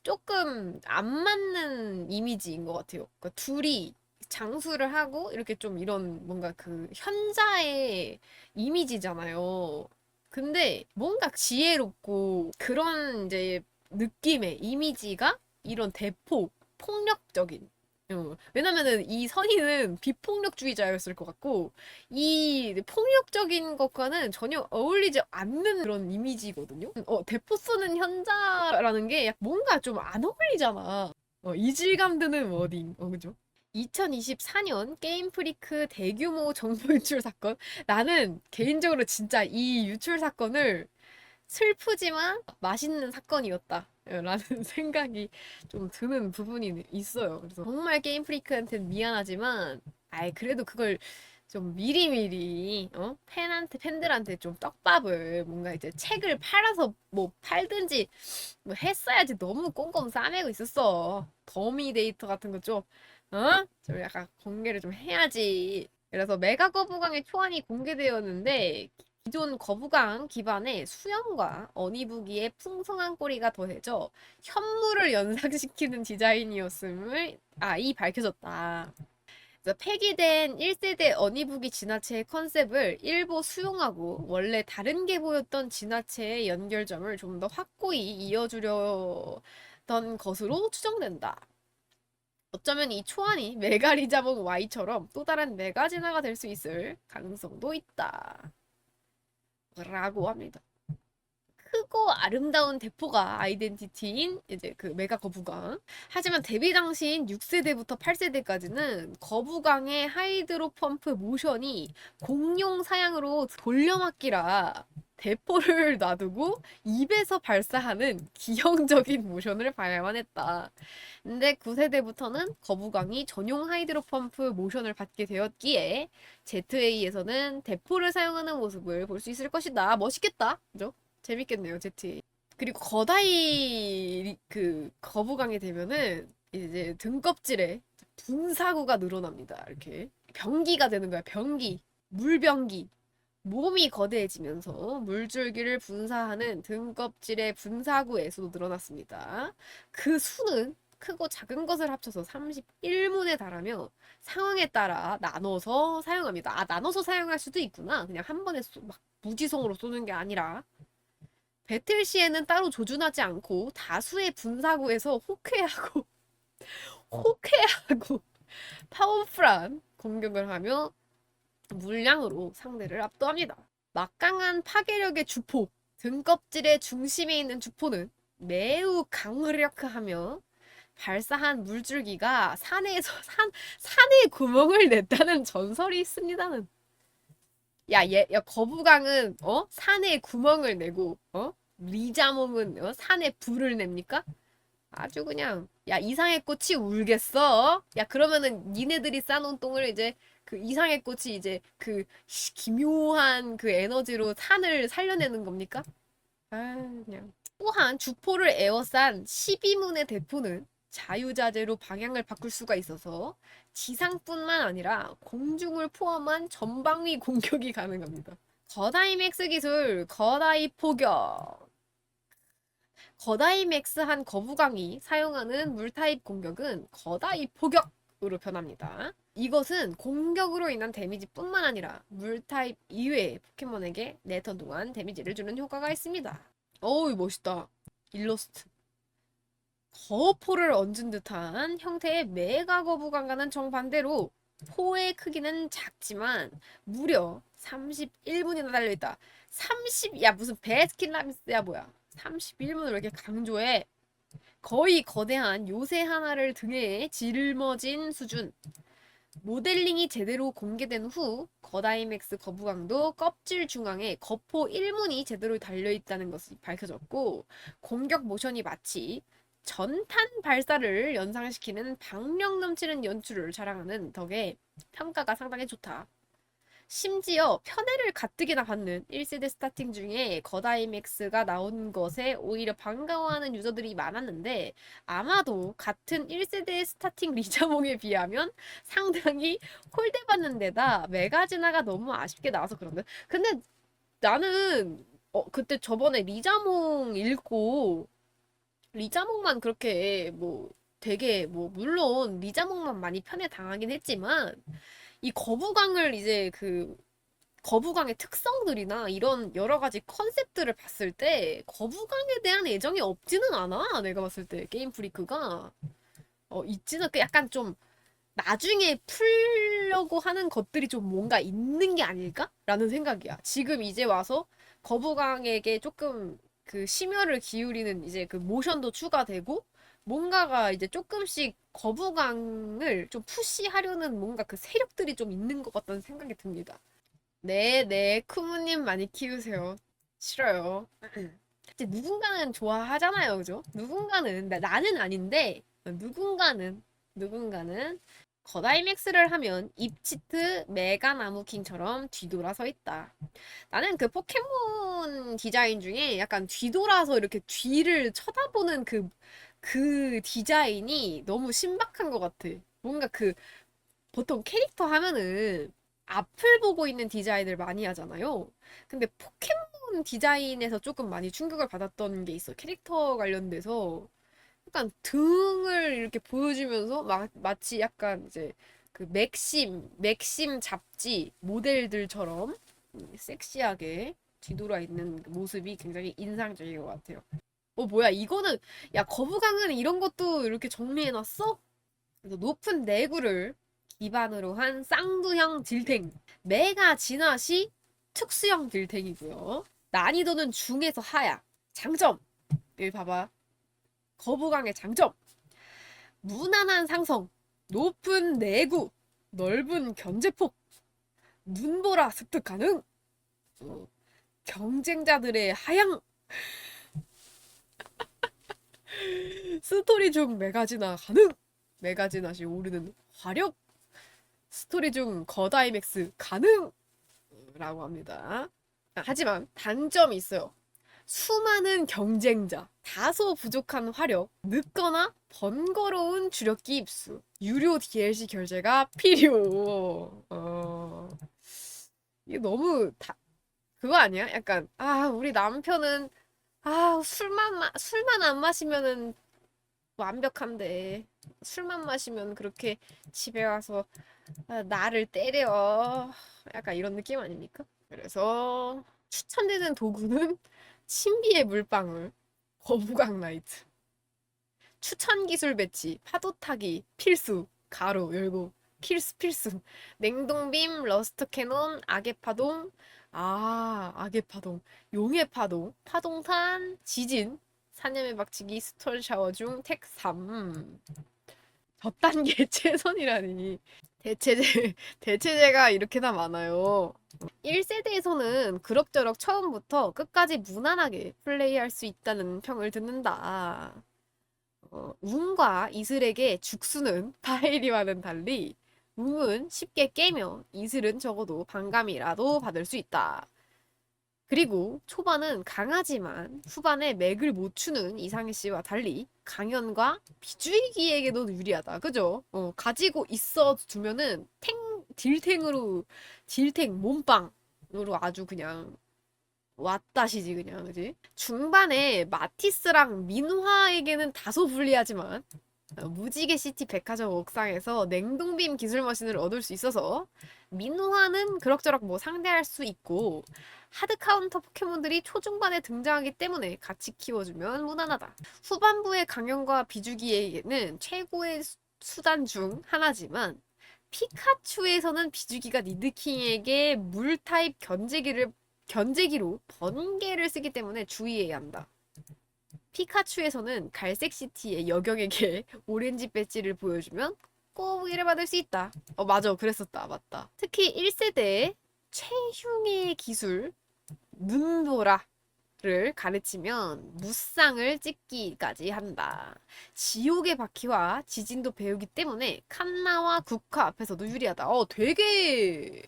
[SPEAKER 1] 조금 안 맞는 이미지인 것 같아요. 그러니까 둘이 장수를 하고 이렇게 좀 이런 뭔가 그 현자의 이미지잖아요. 근데 뭔가 지혜롭고 그런 이제 느낌의 이미지가 이런 대포, 폭력적인. 왜냐면은 이 선의는 비폭력주의자였을 것 같고 이 폭력적인 것과는 전혀 어울리지 않는 그런 이미지거든요. 대포 쏘는 현자라는 게 뭔가 좀 안 어울리잖아. 이질감 드는 워딩. 그죠? 2024년 게임 프리크 대규모 정보 유출 사건. 나는 개인적으로 진짜 이 유출 사건을 슬프지만 맛있는 사건이었다. 라는 생각이 좀 드는 부분이 있어요. 그래서 정말 게임 프리크한테는 미안하지만, 아이, 그래도 그걸 좀 미리미리, 팬들한테 좀 떡밥을 뭔가 이제 책을 팔아서 뭐 팔든지 뭐 했어야지. 너무 꼼꼼 싸매고 있었어. 더미 데이터 같은 거 좀, 좀 약간 공개를 좀 해야지. 그래서 메가 거부강의 초안이 공개되었는데 기존 거부강 기반의 수영과 어니부기의 풍성한 꼬리가 더해져 현무를 연상시키는 디자인이었음을 이 밝혀졌다. 그래서 폐기된 1세대 어니부기 진화체의 컨셉을 일부 수용하고 원래 다른 게 보였던 진화체의 연결점을 좀 더 확고히 이어주려던 것으로 추정된다. 어쩌면 이 초안이 메가리자몽 Y처럼 또 다른 메가 진화가 될 수 있을 가능성도 있다. 라고 합니다. 크고 아름다운 대포가 아이덴티티인 이제 그 메가 거부강. 하지만 데뷔 당시인 6세대부터 8세대까지는 거부강의 하이드로 펌프 모션이 공룡 사양으로 돌려막기라 대포를 놔두고 입에서 발사하는 기형적인 모션을 봐야만 했다. 근데 9세대부터는 거부강이 전용 하이드로 펌프 모션을 받게 되었기에 ZA에서는 대포를 사용하는 모습을 볼 수 있을 것이다. 멋있겠다. 그죠? 재밌겠네요, ZA. 그리고 거다이 그 거부강이 되면은 이제 등껍질에 분사구가 늘어납니다. 이렇게 변기가 되는 거야. 변기, 물변기. 몸이 거대해지면서 물줄기를 분사하는 등껍질의 분사구에서도 늘어났습니다. 그 수는 크고 작은 것을 합쳐서 31문에 달하며 상황에 따라 나눠서 사용합니다. 나눠서 사용할 수도 있구나. 그냥 한 번에 막 무지성으로 쏘는 게 아니라. 배틀 시에는 따로 조준하지 않고 다수의 분사구에서 호쾌하고 파워풀한 공격을 하며 물량으로 상대를 압도합니다. 막강한 파괴력의 주포, 등껍질의 중심에 있는 주포는 매우 강력하며 발사한 물줄기가 산에 구멍을 냈다는 전설이 있습니다는. 야, 거부강은, 산에 구멍을 내고, 리자몽은, 산에 불을 냅니까? 아주 그냥 야 이상의 꽃이 울겠어. 야 그러면은 니네들이 쌓아놓은 똥을 이제 그 이상의 꽃이 이제 그 기묘한 그 에너지로 산을 살려내는 겁니까? 그냥. 또한 주포를 에워싼 12문의 대포는 자유자재로 방향을 바꿀 수가 있어서 지상뿐만 아니라 공중을 포함한 전방위 공격이 가능합니다. 거다이맥스 기술, 거다이 포격. 거다이맥스한 거부강이 사용하는 물타입 공격은 거다이 포격으로 변합니다. 이것은 공격으로 인한 데미지뿐만 아니라 물타입 이외의 포켓몬에게 4턴 동안 데미지를 주는 효과가 있습니다. 어우 멋있다. 일러스트. 거포를 얹은 듯한 형태의 메가 거부강과는 정반대로 포의 크기는 작지만 무려 31문이나 달려있다. 야 무슨 베스킨라빈스야 뭐야. 31문을 왜 이렇게 강조해? 거의 거대한 요새 하나를 등에 짊어진 수준. 모델링이 제대로 공개된 후 거다이맥스 거부강도 껍질 중앙에 거포 1문이 제대로 달려있다는 것이 밝혀졌고 공격 모션이 마치 전탄 발사를 연상시키는 박력 넘치는 연출을 자랑하는 덕에 평가가 상당히 좋다. 심지어 편애를 가뜩이나 받는 1세대 스타팅 중에 거다이맥스가 나온 것에 오히려 반가워하는 유저들이 많았는데 아마도 같은 1세대 스타팅 리자몽에 비하면 상당히 홀대받는 데다 메가지나가 너무 아쉽게 나와서 그런데 근데 나는 그때 저번에 리자몽 읽고 리자몽만 그렇게 뭐 되게 뭐 물론 리자몽만 많이 편애 당하긴 했지만 이 거부강을 이제 그 거부강의 특성들이나 이런 여러 가지 컨셉들을 봤을 때 거부강에 대한 애정이 없지는 않아. 내가 봤을 때 게임 프리크가 있지는 약간 좀 나중에 풀려고 하는 것들이 좀 뭔가 있는 게 아닐까라는 생각이야. 지금 이제 와서 거부강에게 조금 그 심혈을 기울이는 이제 그 모션도 추가되고 뭔가가 이제 조금씩 거부강을 좀 푸시하려는 뭔가 그 세력들이 좀 있는 것 같다는 생각이 듭니다. 네, 네, 쿠무님 많이 키우세요. 싫어요. 사실 누군가는 좋아하잖아요, 그죠? 누군가는, 나는 아닌데, 누군가는 거다이맥스를 하면 입치트 메가 나무킹처럼 뒤돌아서 있다. 나는 그 포켓몬 디자인 중에 약간 뒤돌아서 이렇게 뒤를 쳐다보는 그 디자인이 너무 신박한 것 같아. 뭔가 보통 캐릭터 하면은 앞을 보고 있는 디자인을 많이 하잖아요. 근데 포켓몬 디자인에서 조금 많이 충격을 받았던 게 있어. 캐릭터 관련돼서 약간 등을 이렇게 보여주면서 마치 약간 이제 그 맥심 잡지 모델들처럼 섹시하게 뒤돌아 있는 그 모습이 굉장히 인상적인 것 같아요. 뭐야, 이거는, 야, 거부강은 이런 것도 이렇게 정리해놨어? 그래서 높은 내구를 기반으로 한 쌍두형 딜탱. 메가 진화시 특수형 딜탱이고요. 난이도는 중에서 하야. 장점. 여기 봐봐. 거부강의 장점. 무난한 상성. 높은 내구. 넓은 견제폭. 눈보라 습득 가능. 어, 경쟁자들의 하향. 스토리 중 메가진화 가능. 메가진화시 오르는 화력. 스토리 중 거다이맥스 가능. 라고 합니다. 하지만 단점이 있어요. 수많은 경쟁자, 다소 부족한 화력, 늦거나 번거로운 주력기 입수, 유료 DLC 결제가 필요. 이게 너무 그거 아니야? 약간, 우리 남편은, 술만 안 마시면은 완벽한데, 술만 마시면 그렇게 집에 와서 나를 때려. 약간 이런 느낌 아닙니까? 그래서 추천되는 도구는 신비의 물방울, 거부강 라이트, 추천 기술 배치, 파도 타기, 필수, 가로 열고, 필수, 냉동빔, 러스트 캐논, 악의 파동, 악의 파동, 용의 파동, 파동탄, 지진, 사념의 박치기, 스톨 샤워 중, 택 3. 저단계 최선이라니. 대체제가 이렇게나 많아요. 1세대에서는 그럭저럭 처음부터 끝까지 무난하게 플레이할 수 있다는 평을 듣는다. 웅과 이슬에게 죽수는 파이리와는 달리 웅은 쉽게 깨며 이슬은 적어도 반감이라도 받을 수 있다. 그리고 초반은 강하지만 후반에 맥을 못 추는 이상희 씨와 달리 강연과 비주이기에게도 유리하다. 그죠? 가지고 있어 두면은 딜탱 몸빵으로 아주 그냥 왔다시지 그냥 그지? 중반에 마티스랑 민화에게는 다소 불리하지만 무지개 시티 백화점 옥상에서 냉동빔 기술 머신을 얻을 수 있어서 민화는 그럭저럭 뭐 상대할 수 있고 하드 카운터 포켓몬들이 초중반에 등장하기 때문에 같이 키워주면 무난하다. 후반부의 강연과 비주기에게는 최고의 수단 중 하나지만 피카츄에서는 비주기가 니드킹에게 물 타입 견제기로 번개를 쓰기 때문에 주의해야 한다. 피카츄에서는 갈색시티의 여경에게 오렌지 배지를 보여주면 꼬부기를 받을 수 있다. 맞아. 그랬었다. 맞다. 특히 1세대의 최흉의 기술 눈보라를 가르치면 무쌍을 찍기까지 한다. 지옥의 바퀴와 지진도 배우기 때문에 칸나와 국화 앞에서도 유리하다. 되게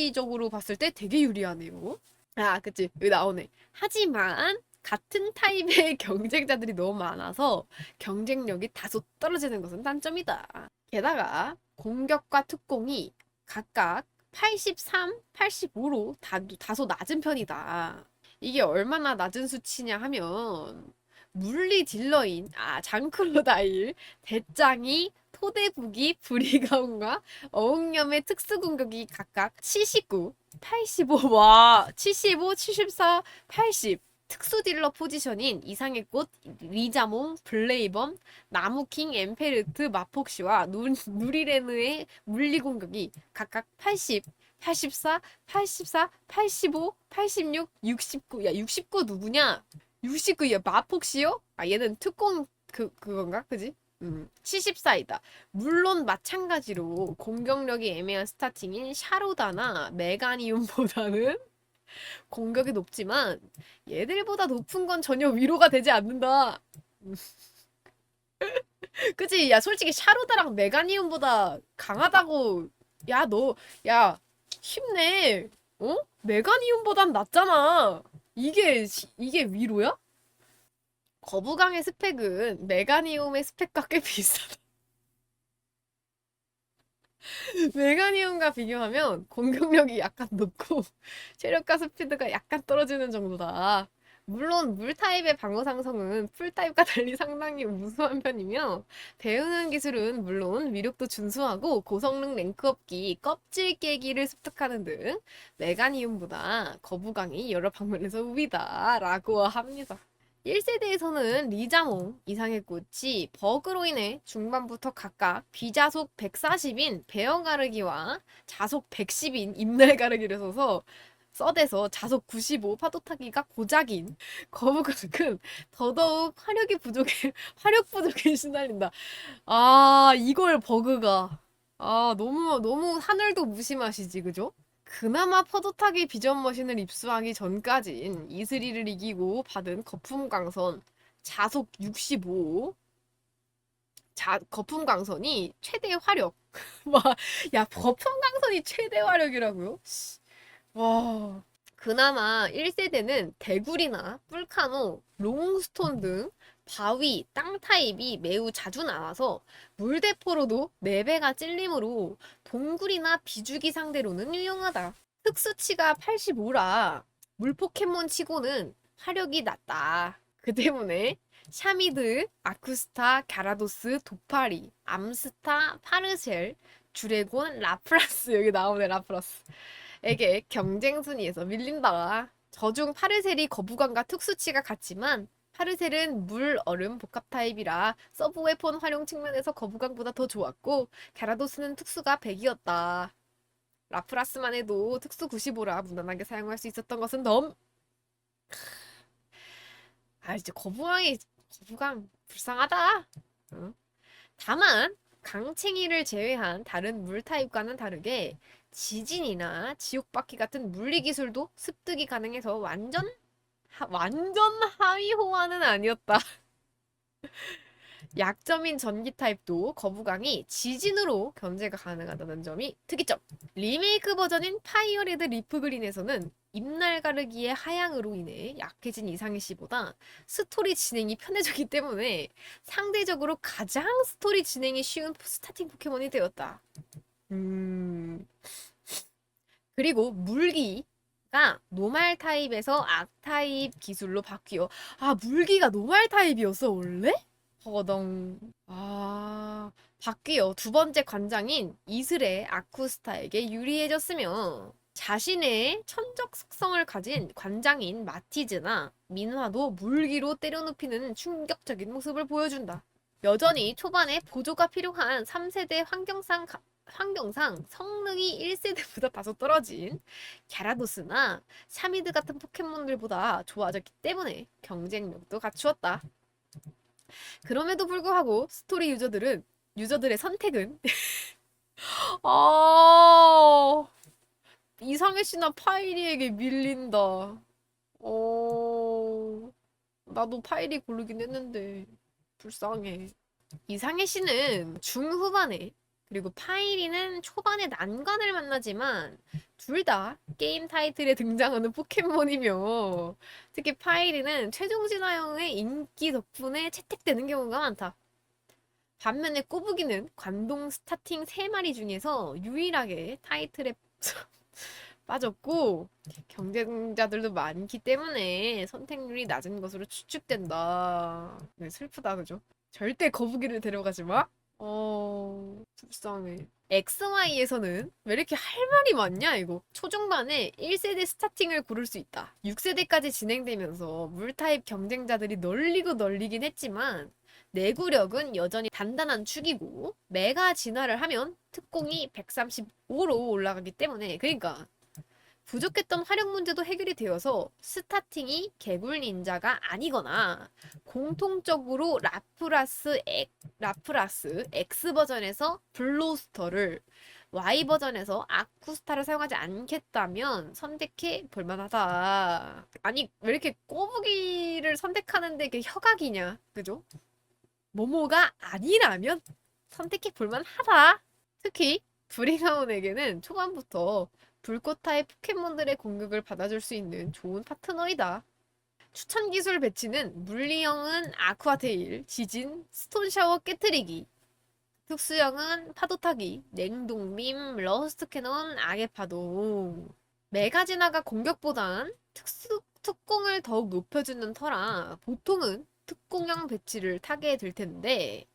[SPEAKER 1] 수치적으로 봤을 때 되게 유리하네요. 아, 그치. 여기 나오네. 하지만 같은 타입의 경쟁자들이 너무 많아서 경쟁력이 다소 떨어지는 것은 단점이다. 게다가 공격과 특공이 각각 83, 85로 다소 낮은 편이다. 이게 얼마나 낮은 수치냐 하면 물리 딜러인 장클로다일, 대장이, 토대부기, 브리가운과 어흥염의 특수 공격이 각각 79, 85, 와, 75, 74, 80. 특수 딜러 포지션인 이상의 꽃, 리자몽, 블레이범, 나무킹, 엠페르트, 마폭시와 누리레느의 물리 공격이 각각 80, 84, 84, 85, 86, 69. 야, 69 누구냐? 69야, 마폭시요? 아, 얘는 특공 그건가? 그지? 74이다. 물론 마찬가지로 공격력이 애매한 스타팅인 샤로다나 메가니움보다는 공격이 높지만 얘들보다 높은 건 전혀 위로가 되지 않는다. 그치? 야, 솔직히 샤로다랑 메가니움보다 강하다고. 야, 너, 야, 힘내. 어? 메가니움보단 낫잖아. 이게 위로야? 거부강의 스펙은 메가니움의 스펙과 꽤 비슷하다. 메가니움과 비교하면 공격력이 약간 높고 체력과 스피드가 약간 떨어지는 정도다. 물론 물 타입의 방어 상성은 풀 타입과 달리 상당히 우수한 편이며 배우는 기술은 물론 위력도 준수하고 고성능 랭크업기, 껍질 깨기를 습득하는 등 메가니움보다 거부강이 여러 방면에서 우위다라고 합니다. 1세대에서는 리자몽 이상의 꽃이 버그로 인해 중반부터 각각 비자속 140인 배어 가르기와 자속 110인 입날 가르기를 써서 서대서 자속 95 파도 타기가 고작인 거북각은 더더욱 화력 부족에 시달린다. 아, 이걸 버그가. 아, 너무 하늘도 무심하시지, 그죠? 그나마 퍼도타기 비전 머신을 입수하기 전까진 이슬이를 이기고 받은 거품 강선 자속 65. 거품 강선이 최대 화력. 와, 야, 거품 강선이 최대 화력이라고요? 씨. 와. 그나마 1세대는 대굴이나 뿔카노, 롱스톤 등 바위, 땅 타입이 매우 자주 나와서 물대포로도 4배가 찔림으로 동굴이나 비주기 상대로는 유용하다. 특수치가 85라 물 포켓몬 치고는 화력이 낮다. 그 때문에 샤미드, 아쿠스타, 갸라도스, 도파리, 암스타, 파르셀, 주레곤, 라프라스 여기 나오네 라프라스 에게 경쟁 순위에서 밀린다. 저중 파르셀이 거부감과 특수치가 같지만 파르셀은 물, 얼음 복합 타입이라 서브 웨폰 활용 측면에서 거부감보다 더 좋았고 갸라도스는 특수가 100이었다. 라프라스만 해도 특수 95라 무난하게 사용할 수 있었던 것은 너무 이제 거부감 불쌍하다. 어? 다만 강챙이를 제외한 다른 물 타입과는 다르게 지진이나 지옥바퀴 같은 물리 기술도 습득이 가능해서 완전 하위 호환은 아니었다. 약점인 전기 타입도 거부강이 지진으로 견제가 가능하다는 점이 특이점. 리메이크 버전인 파이어레드 리프 그린에서는 입날 가르기의 하향으로 인해 약해진 이상희 씨보다 스토리 진행이 편해졌기 때문에 상대적으로 가장 스토리 진행이 쉬운 스타팅 포켓몬이 되었다. 그리고 물기가 노말 타입에서 악 타입 기술로 바뀌어. 아, 물기가 노말 타입이었어, 원래? 허덩. 바뀌어 두 번째 관장인 이슬의 아쿠스타에게 유리해졌으며 자신의 천적 속성을 가진 관장인 마티즈나 민화도 물기로 때려눕히는 충격적인 모습을 보여준다. 여전히 초반에 보조가 필요한 3세대 환경상 성능이 1세대보다 다소 떨어진 갸라도스나 샤미드 같은 포켓몬들보다 좋아졌기 때문에 경쟁력도 갖추었다. 그럼에도 불구하고 스토리 유저들의 선택은 아 이상해 씨나 파이리에게 밀린다. 나도 파이리 고르긴 했는데 불쌍해. 이상해 씨는 중후반에 그리고 파이리는 초반에 난관을 만나지만 둘 다 게임 타이틀에 등장하는 포켓몬이며 특히 파이리는 최종 진화형의 인기 덕분에 채택되는 경우가 많다. 반면에 꼬부기는 관동 스타팅 3마리 중에서 유일하게 타이틀에 빠졌고 경쟁자들도 많기 때문에 선택률이 낮은 것으로 추측된다. 네, 슬프다 그죠? 절대 거북이를 데려가지 마. 불쌍해. XY에서는 왜 이렇게 할 말이 많냐 이거. 초중반에 1세대 스타팅을 고를 수 있다. 6세대까지 진행되면서 물타입 경쟁자들이 널리고 널리긴 했지만 내구력은 여전히 단단한 축이고 메가 진화를 하면 특공이 135로 올라가기 때문에 그러니까 부족했던 활용 문제도 해결이 되어서 스타팅이 개굴 닌자가 아니거나 공통적으로 라프라스 X 버전에서 블로스터를 Y 버전에서 아쿠스타를 사용하지 않겠다면 선택해 볼만하다. 아니 왜 이렇게 꼬부기를 선택하는데 이게 혀각이냐, 그죠? 모모가 아니라면 선택해 볼만하다. 특히 브리가운에게는 초반부터 불꽃 타입 포켓몬들의 공격을 받아줄 수 있는 좋은 파트너이다. 추천 기술 배치는 물리형은 아쿠아테일, 지진, 스톤샤워 깨트리기, 특수형은 파도타기, 냉동빔, 러스트 캐논, 악의 파동. 메가 진화가 공격보단 특공을 더욱 높여주는 터라 보통은 특공형 배치를 타게 될 텐데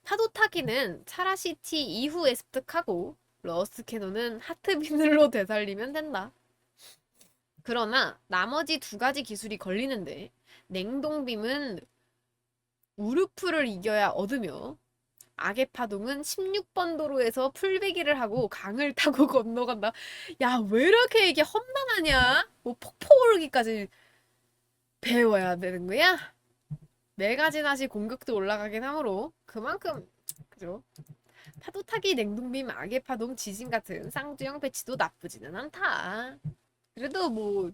[SPEAKER 1] 파도 타기는 차라시티 이후에 습득하고 러스트 캐논은 하트비늘로 되살리면 된다. 그러나 나머지 두 가지 기술이 걸리는데 냉동빔은 우르프를 이겨야 얻으며 악의 파동은 16번 도로에서 풀베기를 하고 강을 타고 건너간다. 야, 왜 이렇게 이게 험난하냐? 뭐 폭포 오르기까지 배워야 되는 거야? 메가진화시 공격도 올라가긴 하므로 그만큼 그죠? 파도타기, 냉동빔, 악의 파동, 지진 같은 쌍두형 배치도 나쁘지는 않다. 그래도 뭐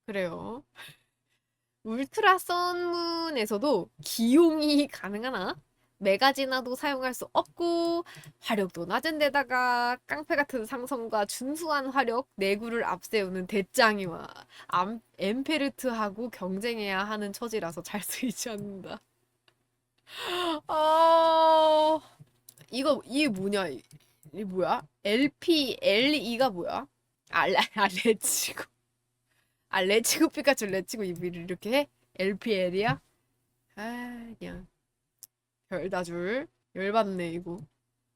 [SPEAKER 1] 그래요. 울트라 썬문에서도 기용이 가능하나 메가진화도 사용할 수 없고 화력도 낮은 데다가 깡패 같은 상성과 준수한 화력 내구를 앞세우는 대짱이와 엠페르트하고 경쟁해야 하는 처지라서 잘 쓰이지 않는다. 아 이게 뭐냐? 이 뭐야? LP LE가 뭐야? 레치고 레치고 피카츄 레치고 이렇게 해? LPL이야? 아 그냥 별다줄 열받네 이거.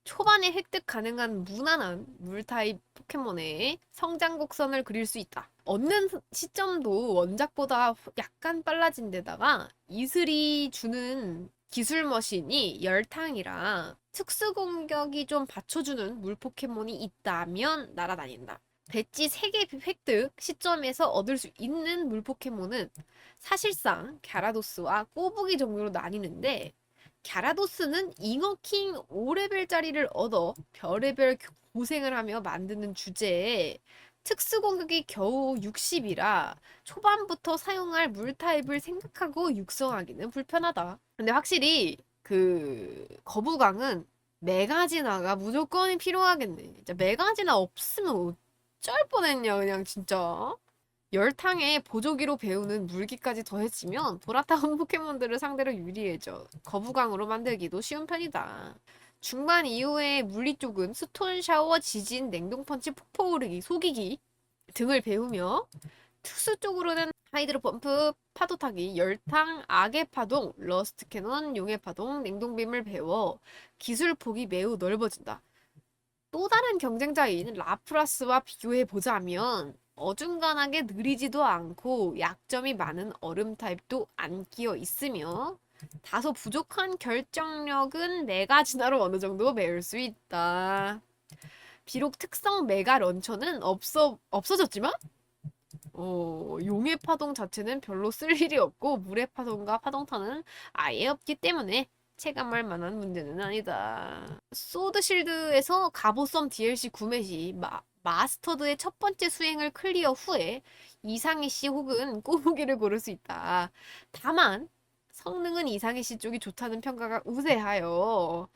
[SPEAKER 1] 초반에 획득 가능한 무난한 물타입 포켓몬의 성장 곡선을 그릴 수 있다. 얻는 시점도 원작보다 약간 빨라진 데다가 이슬이 주는 기술 머신이 열탕이라 특수 공격이 좀 받쳐주는 물 포켓몬이 있다면 날아다닌다. 배지 3개 획득 시점에서 얻을 수 있는 물 포켓몬은 사실상 갸라도스와 꼬부기 정도로 나뉘는데 갸라도스는 잉어킹 5레벨짜리를 얻어 별의별 고생을 하며 만드는 주제에 특수 공격이 겨우 60이라 초반부터 사용할 물 타입을 생각하고 육성하기는 불편하다. 근데 확실히 그 거부강은 메가진화가 무조건 필요하겠네. 진짜 메가진화 없으면 어쩔 뻔했냐 그냥 진짜. 열탕에 보조기로 배우는 물기까지 더해지면 보라타운 포켓몬들을 상대로 유리해져 거부강으로 만들기도 쉬운 편이다. 중반 이후에 물리 쪽은 스톤 샤워, 지진, 냉동 펀치, 폭포 오르기, 속이기 등을 배우며 특수 쪽으로는 하이드로 펌프, 파도 타기, 열탕, 악의 파동, 러스트 캐논, 용의 파동, 냉동빔을 배워 기술 폭이 매우 넓어진다. 또 다른 경쟁자인 라프라스와 비교해 보자면 어중간하게 느리지도 않고 약점이 많은 얼음 타입도 안 끼어 있으며 다소 부족한 결정력은 메가 진화로 어느 정도 배울 수 있다. 비록 특성 메가 런처는 없어졌지만 용의 파동 자체는 별로 쓸 일이 없고 물의 파동과 파동탄은 아예 없기 때문에 체감할 만한 문제는 아니다. 소드 실드에서 갑옷섬 DLC 구매 시 마스터드의 첫 번째 수행을 클리어 후에 이상희 씨 혹은 꼬부기를 고를 수 있다. 다만 성능은 이상해 씨 쪽이 좋다는 평가가 우세하여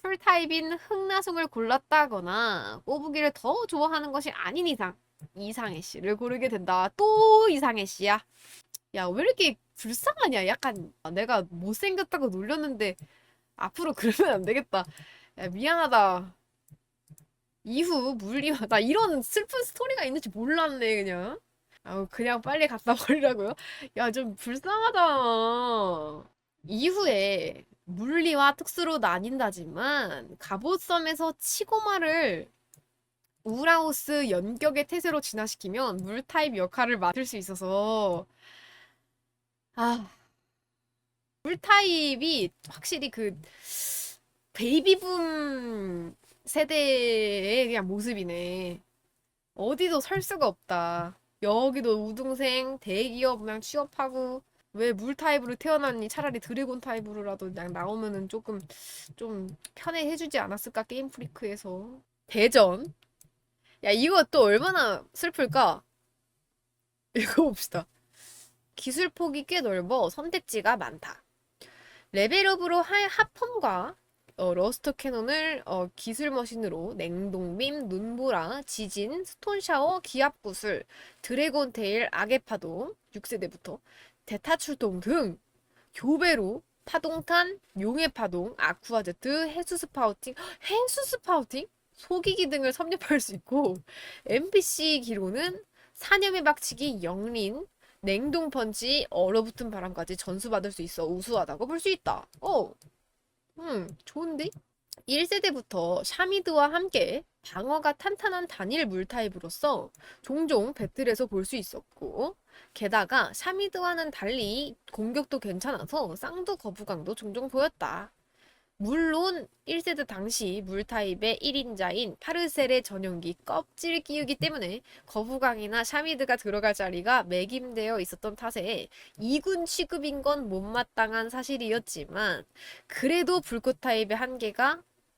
[SPEAKER 1] 풀타입인 흑나송을 골랐다거나 꼬부기를 더 좋아하는 것이 아닌 이상 이상해 씨를 고르게 된다. 또 이상해 씨야. 야, 왜 이렇게 불쌍하냐? 약간 내가 못생겼다고 놀렸는데 앞으로 그러면 안 되겠다. 야, 미안하다. 이후 물리와 나 이런 슬픈 스토리가 있는지 몰랐네 그냥. 그냥 빨리 갖다 버리라고요? 야, 좀 불쌍하다. 이후에 물리와 특수로 나뉜다지만 갑옷섬에서 치고마를 우라우스 연격의 태세로 진화시키면 물 타입 역할을 맡을 수 있어서 아, 물 타입이 확실히 그 베이비붐 세대의 그냥 모습이네. 어디도 설 수가 없다. 여기도 우등생 대기업 그냥 취업하고 왜 물 타입으로 태어났니? 차라리 드래곤 타입으로라도 그냥 나오면은 조금 좀 편해해주지 않았을까? 게임 프리크에서 대전. 야, 이거 또 얼마나 슬플까? 읽어봅시다. 기술 폭이 꽤 넓어 선택지가 많다. 레벨업으로 할 핫펌과 러스트 캐논을 기술 머신으로 냉동빔, 눈보라, 지진, 스톤샤워, 기압구슬, 드래곤 테일, 악의 파동 6세대부터 대타 출동 등 교배로 파동탄, 용의 파동, 아쿠아 제트, 해수 스파우팅, 해수 스파우팅? 속이기 등을 섭렵할 수 있고 NPC 기로는 사념의 박치기, 영린, 냉동 펀치, 얼어붙은 바람까지 전수받을 수 있어 우수하다고 볼 수 있다. 좋은데? 1세대부터 샤미드와 함께 방어가 탄탄한 단일 물 타입으로서 종종 배틀에서 볼 수 있었고 게다가 샤미드와는 달리 공격도 괜찮아서 쌍두 거부강도 종종 보였다. 물론 1세대 당시 물타입의 1인자인 파르셀의 전용기 껍질 끼우기 때문에 거부강이나 샤미드가 들어갈 자리가 매김되어 있었던 탓에 2군 취급인 건 못마땅한 사실이었지만 그래도 불꽃 타입의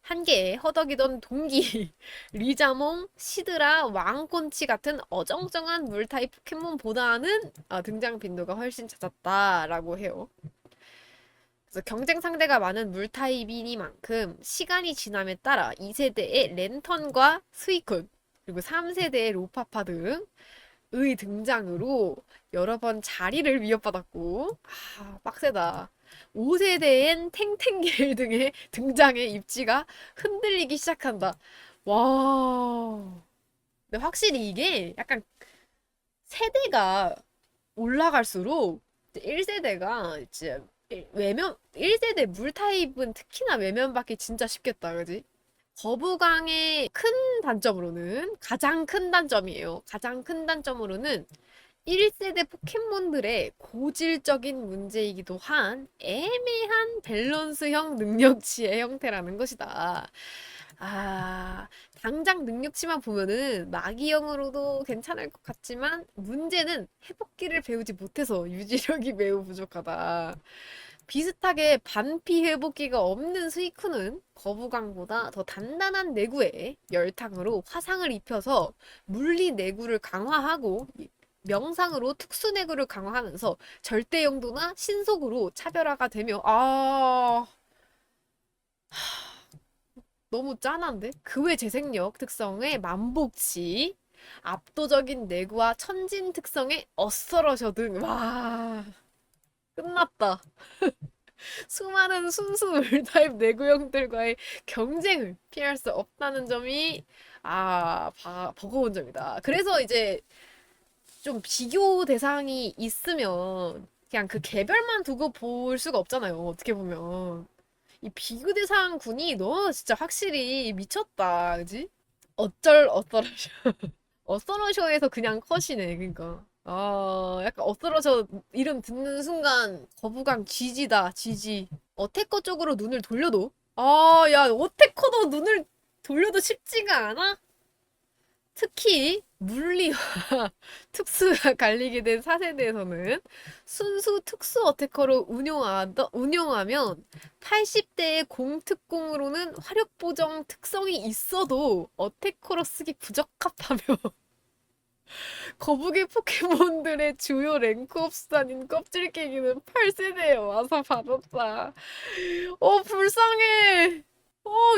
[SPEAKER 1] 한계에 허덕이던 동기 리자몽, 시드라, 왕콘치 같은 어정쩡한 물타입 포켓몬보다는 등장 빈도가 훨씬 잦았다라고 해요. 그래서 경쟁 상대가 많은 물 타입이니만큼 시간이 지남에 따라 2세대의 랜턴과 스위콘 그리고 3세대의 로파파 등의 등장으로 여러 번 자리를 위협받았고 빡세다. 5세대엔 탱탱길 등의 등장에 입지가 흔들리기 시작한다. 와. 근데 확실히 이게 약간 세대가 올라갈수록 1세대가 이제 외면 1세대 물 타입은 특히나 외면 받기 진짜 쉽겠다. 그지? 거부강의 큰 단점으로는 가장 큰 단점이에요. 가장 큰 단점으로는 1세대 포켓몬들의 고질적인 문제이기도 한 애매한 밸런스형 능력치의 형태라는 것이다. 당장 능력치만 보면은 마기형으로도 괜찮을 것 같지만 문제는 회복기를 배우지 못해서 유지력이 매우 부족하다. 비슷하게 반피 회복기가 없는 스이쿠는 거부강보다 더 단단한 내구에 열탕으로 화상을 입혀서 물리 내구를 강화하고 명상으로 특수 내구를 강화하면서 절대 용도나 신속으로 차별화가 되며 너무 짠한데? 그 외 재생력 특성의 만복치, 압도적인 내구와 천진 특성의 어스터러셔 등, 끝났다. 수많은 순수 물타입 내구형들과의 경쟁을 피할 수 없다는 점이, 버거운 점이다. 그래서 이제 좀 비교 대상이 있으면 그냥 그 개별만 두고 볼 수가 없잖아요. 어떻게 보면. 이 비교 대상 군이 너 진짜 확실히 미쳤다. 그지? 어쩌러셔. 어쩌러셔에서 그냥 컷이네. 그니까. 약간 어쩌러셔 이름 듣는 순간 거부감 지지다. 지지. 어태커 쪽으로 눈을 돌려도 야, 어태커도 눈을 돌려도 쉽지가 않아? 특히 물리와 특수가 갈리게 된 4세대에서는 순수 특수 어태커로 운용하면 80대의 공특공으로는 화력 보정 특성이 있어도 어태커로 쓰기 부적합하며 거북이 포켓몬들의 주요 랭크업 수단인 껍질 깨기는 8세대에 와서 받았다. 불쌍해.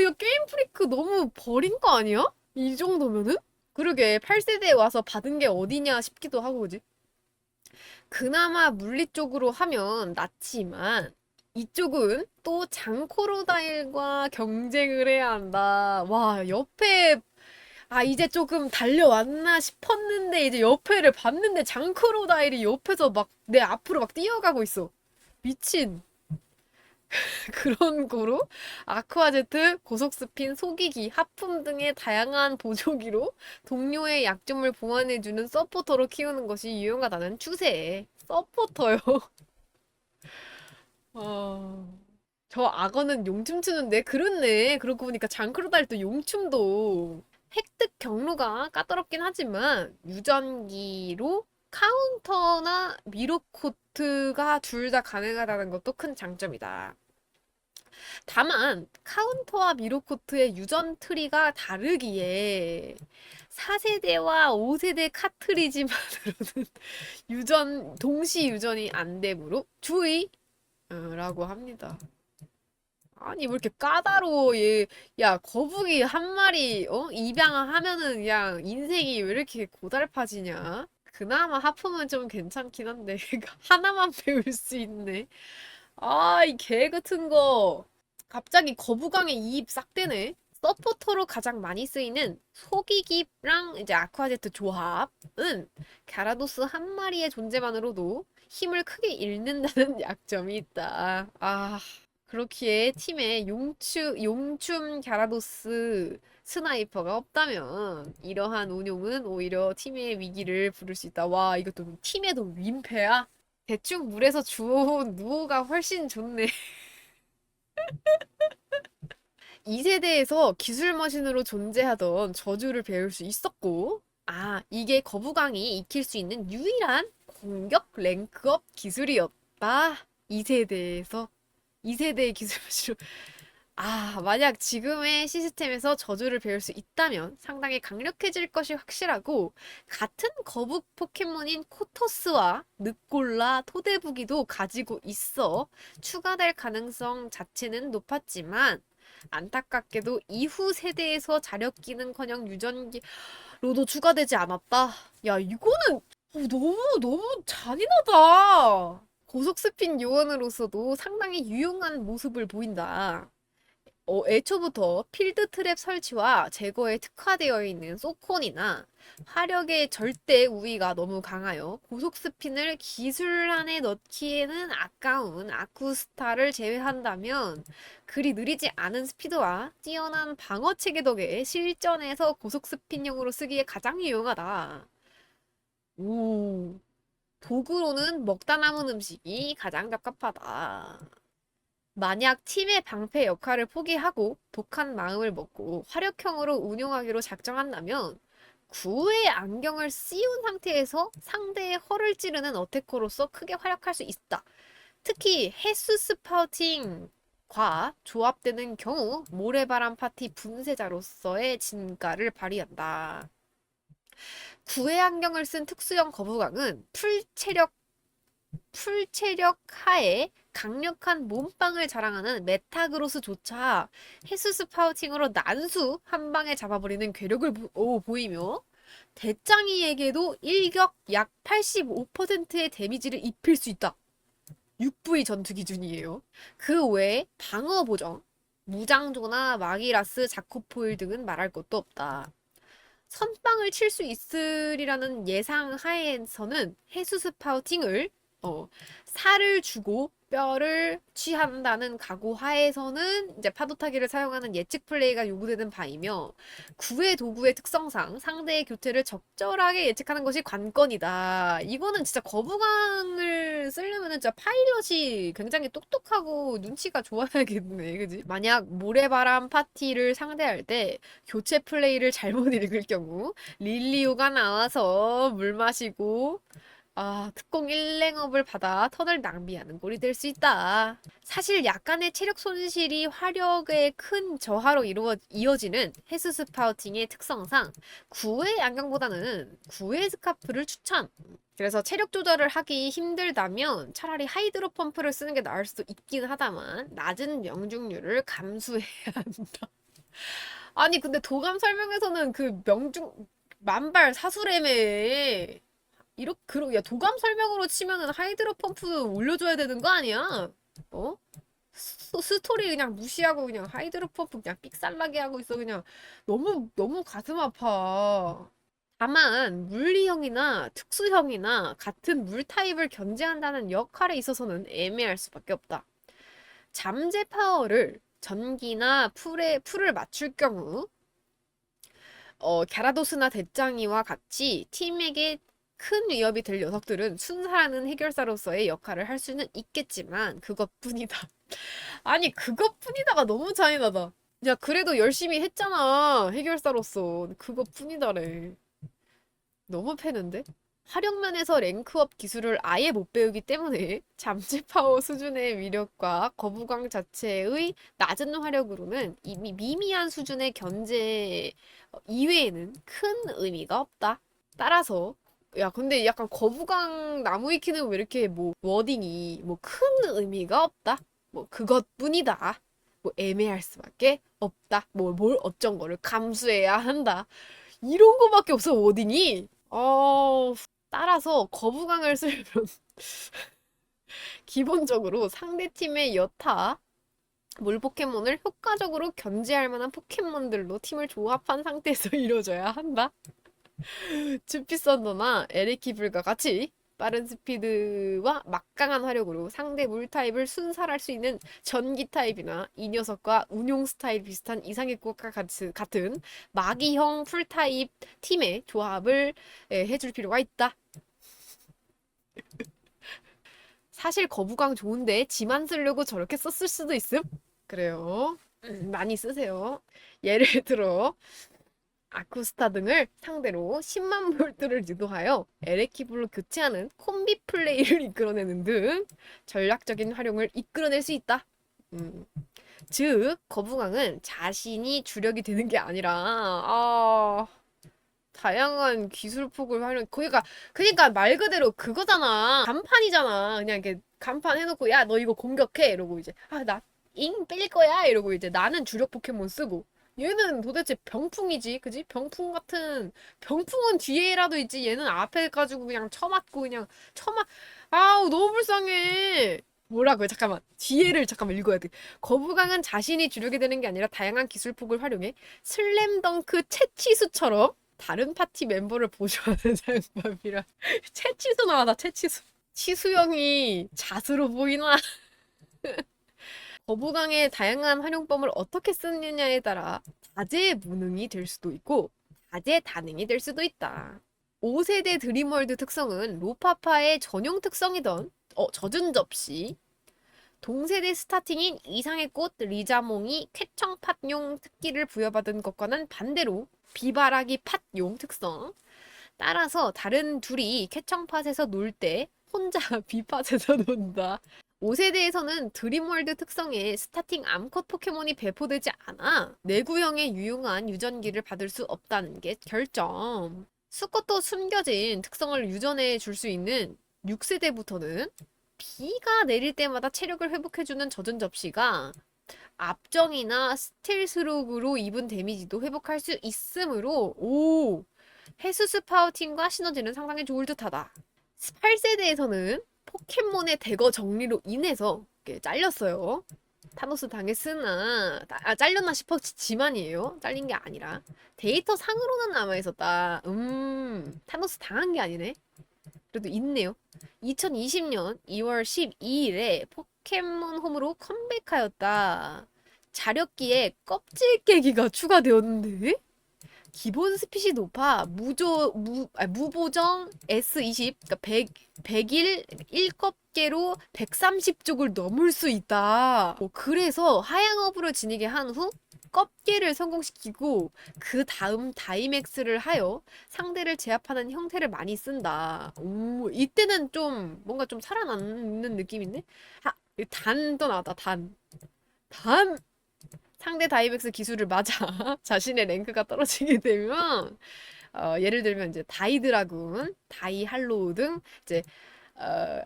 [SPEAKER 1] 야, 게임 프리크 너무 버린 거 아니야? 이 정도면은? 그러게, 8세대에 와서 받은 게 어디냐 싶기도 하고, 그지? 그나마 물리 쪽으로 하면 낫지만, 이쪽은 또 장코로다일과 경쟁을 해야 한다. 와, 옆에 이제 조금 달려왔나 싶었는데, 이제 옆에를 봤는데, 장크로다일이 옆에서 막, 내 앞으로 막 뛰어가고 있어. 미친. 그런 거로, 아쿠아제트, 고속스핀, 속이기, 하품 등의 다양한 보조기로 동료의 약점을 보완해주는 서포터로 키우는 것이 유용하다는 추세. 서포터요? 어... 저 악어는 용춤 추는데? 그렇네. 그러고 보니까 장크로다일도 용춤도 획득 경로가 까다롭긴 하지만 유전기로 카운터나 미로코트가 둘 다 가능하다는 것도 큰 장점이다. 다만 카운터와 미로코트의 유전 트리가 다르기에 4세대와 5세대 카트리지만으로는 동시 유전이 안 되므로 주의! 라고 합니다. 아니, 왜 이렇게 까다로워, 얘. 야, 거북이 한 마리, 입양하면은 그냥 인생이 왜 이렇게 고달파지냐? 그나마 하품은 좀 괜찮긴 한데, 하나만 배울 수 있네. 이 개 같은 거. 갑자기 거부강에 이입 싹 되네. 서포터로 가장 많이 쓰이는 속이기랑 이제 아쿠아제트 조합은 갸라도스 한 마리의 존재만으로도 힘을 크게 잃는다는 약점이 있다. 그렇기에 팀에 용춤 갸라도스 스나이퍼가 없다면 이러한 운용은 오히려 팀의 위기를 부를 수 있다. 와, 이것도 팀에도 민폐야? 대충 물에서 주워온 누호가 훨씬 좋네. 2세대에서 기술 머신으로 존재하던 저주를 배울 수 있었고, 이게 거부강이 익힐 수 있는 유일한 공격 랭크업 기술이었다. 2세대에서. 2세대의 기술 머신으로. 만약 지금의 시스템에서 저주를 배울 수 있다면 상당히 강력해질 것이 확실하고, 같은 거북 포켓몬인 코토스와 늑골라, 토대부기도 가지고 있어 추가될 가능성 자체는 높았지만, 안타깝게도 이후 세대에서 자력기는커녕 유전기로도 추가되지 않았다. 야, 이거는 너무 잔인하다. 고속스핀 요원으로서도 상당히 유용한 모습을 보인다. 애초부터 필드 트랩 설치와 제거에 특화되어 있는 소콘이나 화력의 절대 우위가 너무 강하여 고속 스핀을 기술 안에 넣기에는 아까운 아쿠스타를 제외한다면 그리 느리지 않은 스피드와 뛰어난 방어 체계 덕에 실전에서 고속 스핀용으로 쓰기에 가장 유용하다. 오, 도구로는 먹다 남은 음식이 가장 적합하다. 만약 팀의 방패 역할을 포기하고 독한 마음을 먹고 화력형으로 운용하기로 작정한다면 구의 안경을 씌운 상태에서 상대의 허를 찌르는 어태커로서 크게 활약할 수 있다. 특히 헤수스 파우팅과 조합되는 경우 모래바람 파티 분쇄자로서의 진가를 발휘한다. 구의 안경을 쓴 특수형 거부강은 풀체력 하에 강력한 몸빵을 자랑하는 메타그로스조차 헤수스 파우팅으로 난수 한 방에 잡아버리는 괴력을 보이며 대짱이에게도 일격 약 85%의 데미지를 입힐 수 있다. 6V 전투 기준이에요. 그 외에 방어 보정, 무장조나 마기라스, 자코포일 등은 말할 것도 없다. 선빵을 칠 수 있으리라는 예상 하에서는 헤수스 파우팅을 살을 주고 뼈를 취한다는 각오 하에서는 이제 파도타기를 사용하는 예측 플레이가 요구되는 바이며 구의 도구의 특성상 상대의 교체를 적절하게 예측하는 것이 관건이다. 이거는 진짜 거부강을 쓰려면 진짜 파일럿이 굉장히 똑똑하고 눈치가 좋아야겠네. 그지? 만약 모래바람 파티를 상대할 때 교체 플레이를 잘못 읽을 경우 릴리오가 나와서 물 마시고 특공 1랭업을 받아 턴을 낭비하는 꼴이 될 수 있다. 사실 약간의 체력 손실이 화력의 큰 저하로 이어지는 해수 스파우팅의 특성상 구의 안경보다는 구의 스카프를 추천. 그래서 체력 조절을 하기 힘들다면 차라리 하이드로 펌프를 쓰는 게 나을 수도 있긴 하다만 낮은 명중률을 감수해야 한다. 아니 근데 도감 설명에서는 그 명중 만발 사수래매 야 도감 설명으로 치면은 하이드로 펌프 올려줘야 되는 거 아니야? 어? 스토리 그냥 무시하고 그냥 하이드로 펌프 그냥 삑살나게 하고 있어 그냥 너무 가슴 아파. 다만 물리형이나 특수형이나 같은 물 타입을 견제한다는 역할에 있어서는 애매할 수밖에 없다. 잠재 파워를 전기나 풀을 맞출 경우 갸라도스나 대장이와 같이 팀에게 큰 위협이 될 녀석들은 순사하는 해결사로서의 역할을 할 수는 있겠지만 그것뿐이다. 아니 그것뿐이다가 너무 잔인하다. 야 그래도 열심히 했잖아 해결사로서. 그것뿐이다래. 너무 패는데? 활용면에서 랭크업 기술을 아예 못 배우기 때문에 잠재 파워 수준의 위력과 거부광 자체의 낮은 화력으로는 이미 미미한 수준의 견제 이외에는 큰 의미가 없다. 따라서 야 근데 약간 거부광 나무위키는 왜 이렇게 뭐 워딩이 뭐 큰 의미가 없다. 뭐 그것뿐이다. 뭐 애매할 수밖에 없다. 뭘 어쩐 거를 감수해야 한다. 이런 거밖에 없어 워딩이. 따라서 거부강을 쓰려면 기본적으로 상대팀의 여타 물 포켓몬을 효과적으로 견제할 만한 포켓몬들로 팀을 조합한 상태에서 이루어져야 한다. 주피썬더나 에레키블과 같이 빠른 스피드와 막강한 화력으로 상대 물 타입을 순살할 수 있는 전기 타입이나 이 녀석과 운용 스타일 비슷한 이상의 꽃과 같은 마기형 풀 타입 팀의 조합을 해줄 필요가 있다. 사실 거부광 좋은데 지만 쓰려고 저렇게 썼을 수도 있음? 그래요. 많이 쓰세요. 예를 들어 아쿠스타 등을 상대로 10만 볼트를 유도하여 에레키블로 교체하는 콤비 플레이를 이끌어내는 등 전략적인 활용을 이끌어낼 수 있다. 즉 거부광은 자신이 주력이 되는 게 아니라 다양한 기술 폭을 활용. 그러니까 말 그대로 그거잖아. 간판이잖아. 그냥 이렇게 간판 해놓고 야 너 이거 공격해 이러고 이제 나 잉 뺄 거야 이러고 이제 나는 주력 포켓몬 쓰고 얘는 도대체 병풍이지 그지? 병풍은 뒤에라도 있지 얘는 앞에 가지고 그냥 쳐맞고 그냥 쳐맞 아우 너무 불쌍해. 뭐라고요? 잠깐만. 뒤에를 잠깐만 읽어야 돼. 거부강은 자신이 주력이 되는 게 아니라 다양한 기술폭을 활용해 슬램덩크 채치수처럼 다른 파티 멤버를 보조하는 장법이라. 채치수 나와다 채치수. 치수형이 자수로 보이나? 거부강의 다양한 활용법을 어떻게 쓰느냐에 따라 다재무능이 될 수도 있고 다재다능이 될 수도 있다. 5세대 드림월드 특성은 로파파의 전용 특성이던 젖은 접시, 동세대 스타팅인 이상의 꽃 리자몽이 쾌청팟용 특기를 부여받은 것과는 반대로 비바라기 팟용 특성. 따라서 다른 둘이 쾌청팟에서 놀 때 혼자 비팟에서 논다. 5세대에서는 드림월드 특성의 스타팅 암컷 포켓몬이 배포되지 않아 내구형에 유용한 유전기를 받을 수 없다는 게 결점. 수컷도 숨겨진 특성을 유전해 줄 수 있는 6세대부터는 비가 내릴 때마다 체력을 회복해주는 젖은 접시가 압정이나 스텔스록으로 입은 데미지도 회복할 수 있으므로 해수 스파우팅과 시너지는 상당히 좋을 듯하다. 8세대에서는 포켓몬의 대거 정리로 인해서 잘렸어요. 타노스 당했으나 잘렸나 싶었지만이에요. 잘린 게 아니라 데이터 상으로는 남아있었다. 타노스 당한 게 아니네. 그래도 있네요. 2020년 2월 12일에 포켓몬 홈으로 컴백하였다. 자력기에 껍질 깨기가 추가되었는데 기본 스핏이 높아 무보정 S20 그러니까 100일 1껍개로 130쪽을 넘을 수 있다. 그래서 하양어부를 지니게 한 후 껍질을 성공시키고 그 다음 다이맥스를 하여 상대를 제압하는 형태를 많이 쓴다. 오, 이때는 좀 뭔가 좀 살아남는 느낌인데? 단도 나다, 단. 단! 상대 다이맥스 기술을 맞아 자신의 랭크가 떨어지게 되면 예를 들면 이제 다이드라군, 다이할로우 등 이제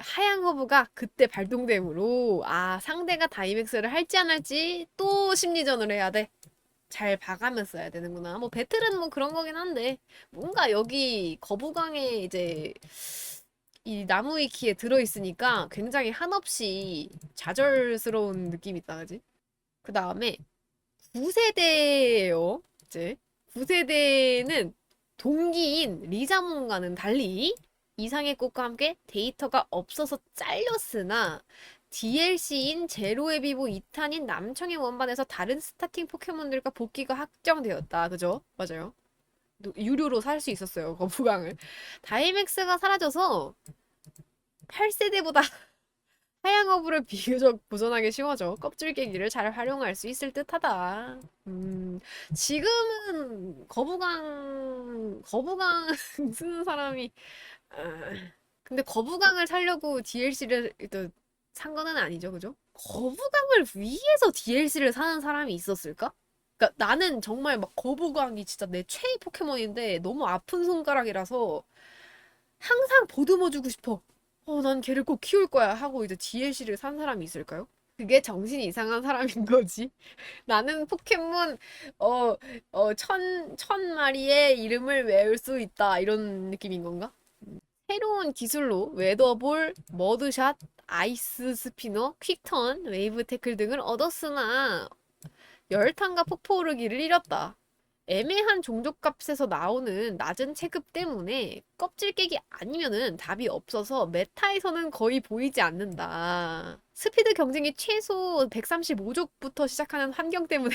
[SPEAKER 1] 하얀 허브가 그때 발동되므로 상대가 다이맥스를 할지 안 할지 또 심리전을 해야 돼. 잘 봐가면서 써야 되는구나. 뭐 배틀은 뭐 그런 거긴 한데 뭔가 여기 거부강에 이제 이 나무위키에 들어있으니까 굉장히 한없이 좌절스러운 느낌이 있다, 그지? 그 다음에 9세대예요. 이제 9세대는 동기인 리자몽과는 달리 이상의 꽃과 함께 데이터가 없어서 잘렸으나 DLC인 제로의 비보 2탄인 남청의 원반에서 다른 스타팅 포켓몬들과 복귀가 확정되었다. 그죠? 맞아요. 유료로 살 수 있었어요. 거부강을. 다이맥스가 사라져서 8세대보다 하양어부를 비교적 보존하기 쉬워져 껍질 깨기를 잘 활용할 수 있을 듯하다. 지금은 거부강 쓰는 사람이 아, 근데 거부강을 살려고 DLC를 산 거는 아니죠, 그죠? 거부강을 위해서 DLC를 사는 사람이 있었을까? 그러니까 나는 정말 막 거부강이 진짜 내 최애 포켓몬인데 너무 아픈 손가락이라서 항상 보듬어주고 싶어. 난 걔를 꼭 키울 거야 하고 이제 DLC를 산 사람이 있을까요? 그게 정신이 이상한 사람인 거지. 나는 포켓몬 천 마리의 이름을 외울 수 있다 이런 느낌인 건가? 새로운 기술로 웨더볼, 머드샷, 아이스 스피너, 퀵턴, 웨이브 태클 등을 얻었으나 열탄과 폭포 오르기를 잃었다. 애매한 종족값에서 나오는 낮은 체급 때문에 껍질 깨기 아니면은 답이 없어서 메타에서는 거의 보이지 않는다. 스피드 경쟁이 최소 135족부터 시작하는 환경 때문에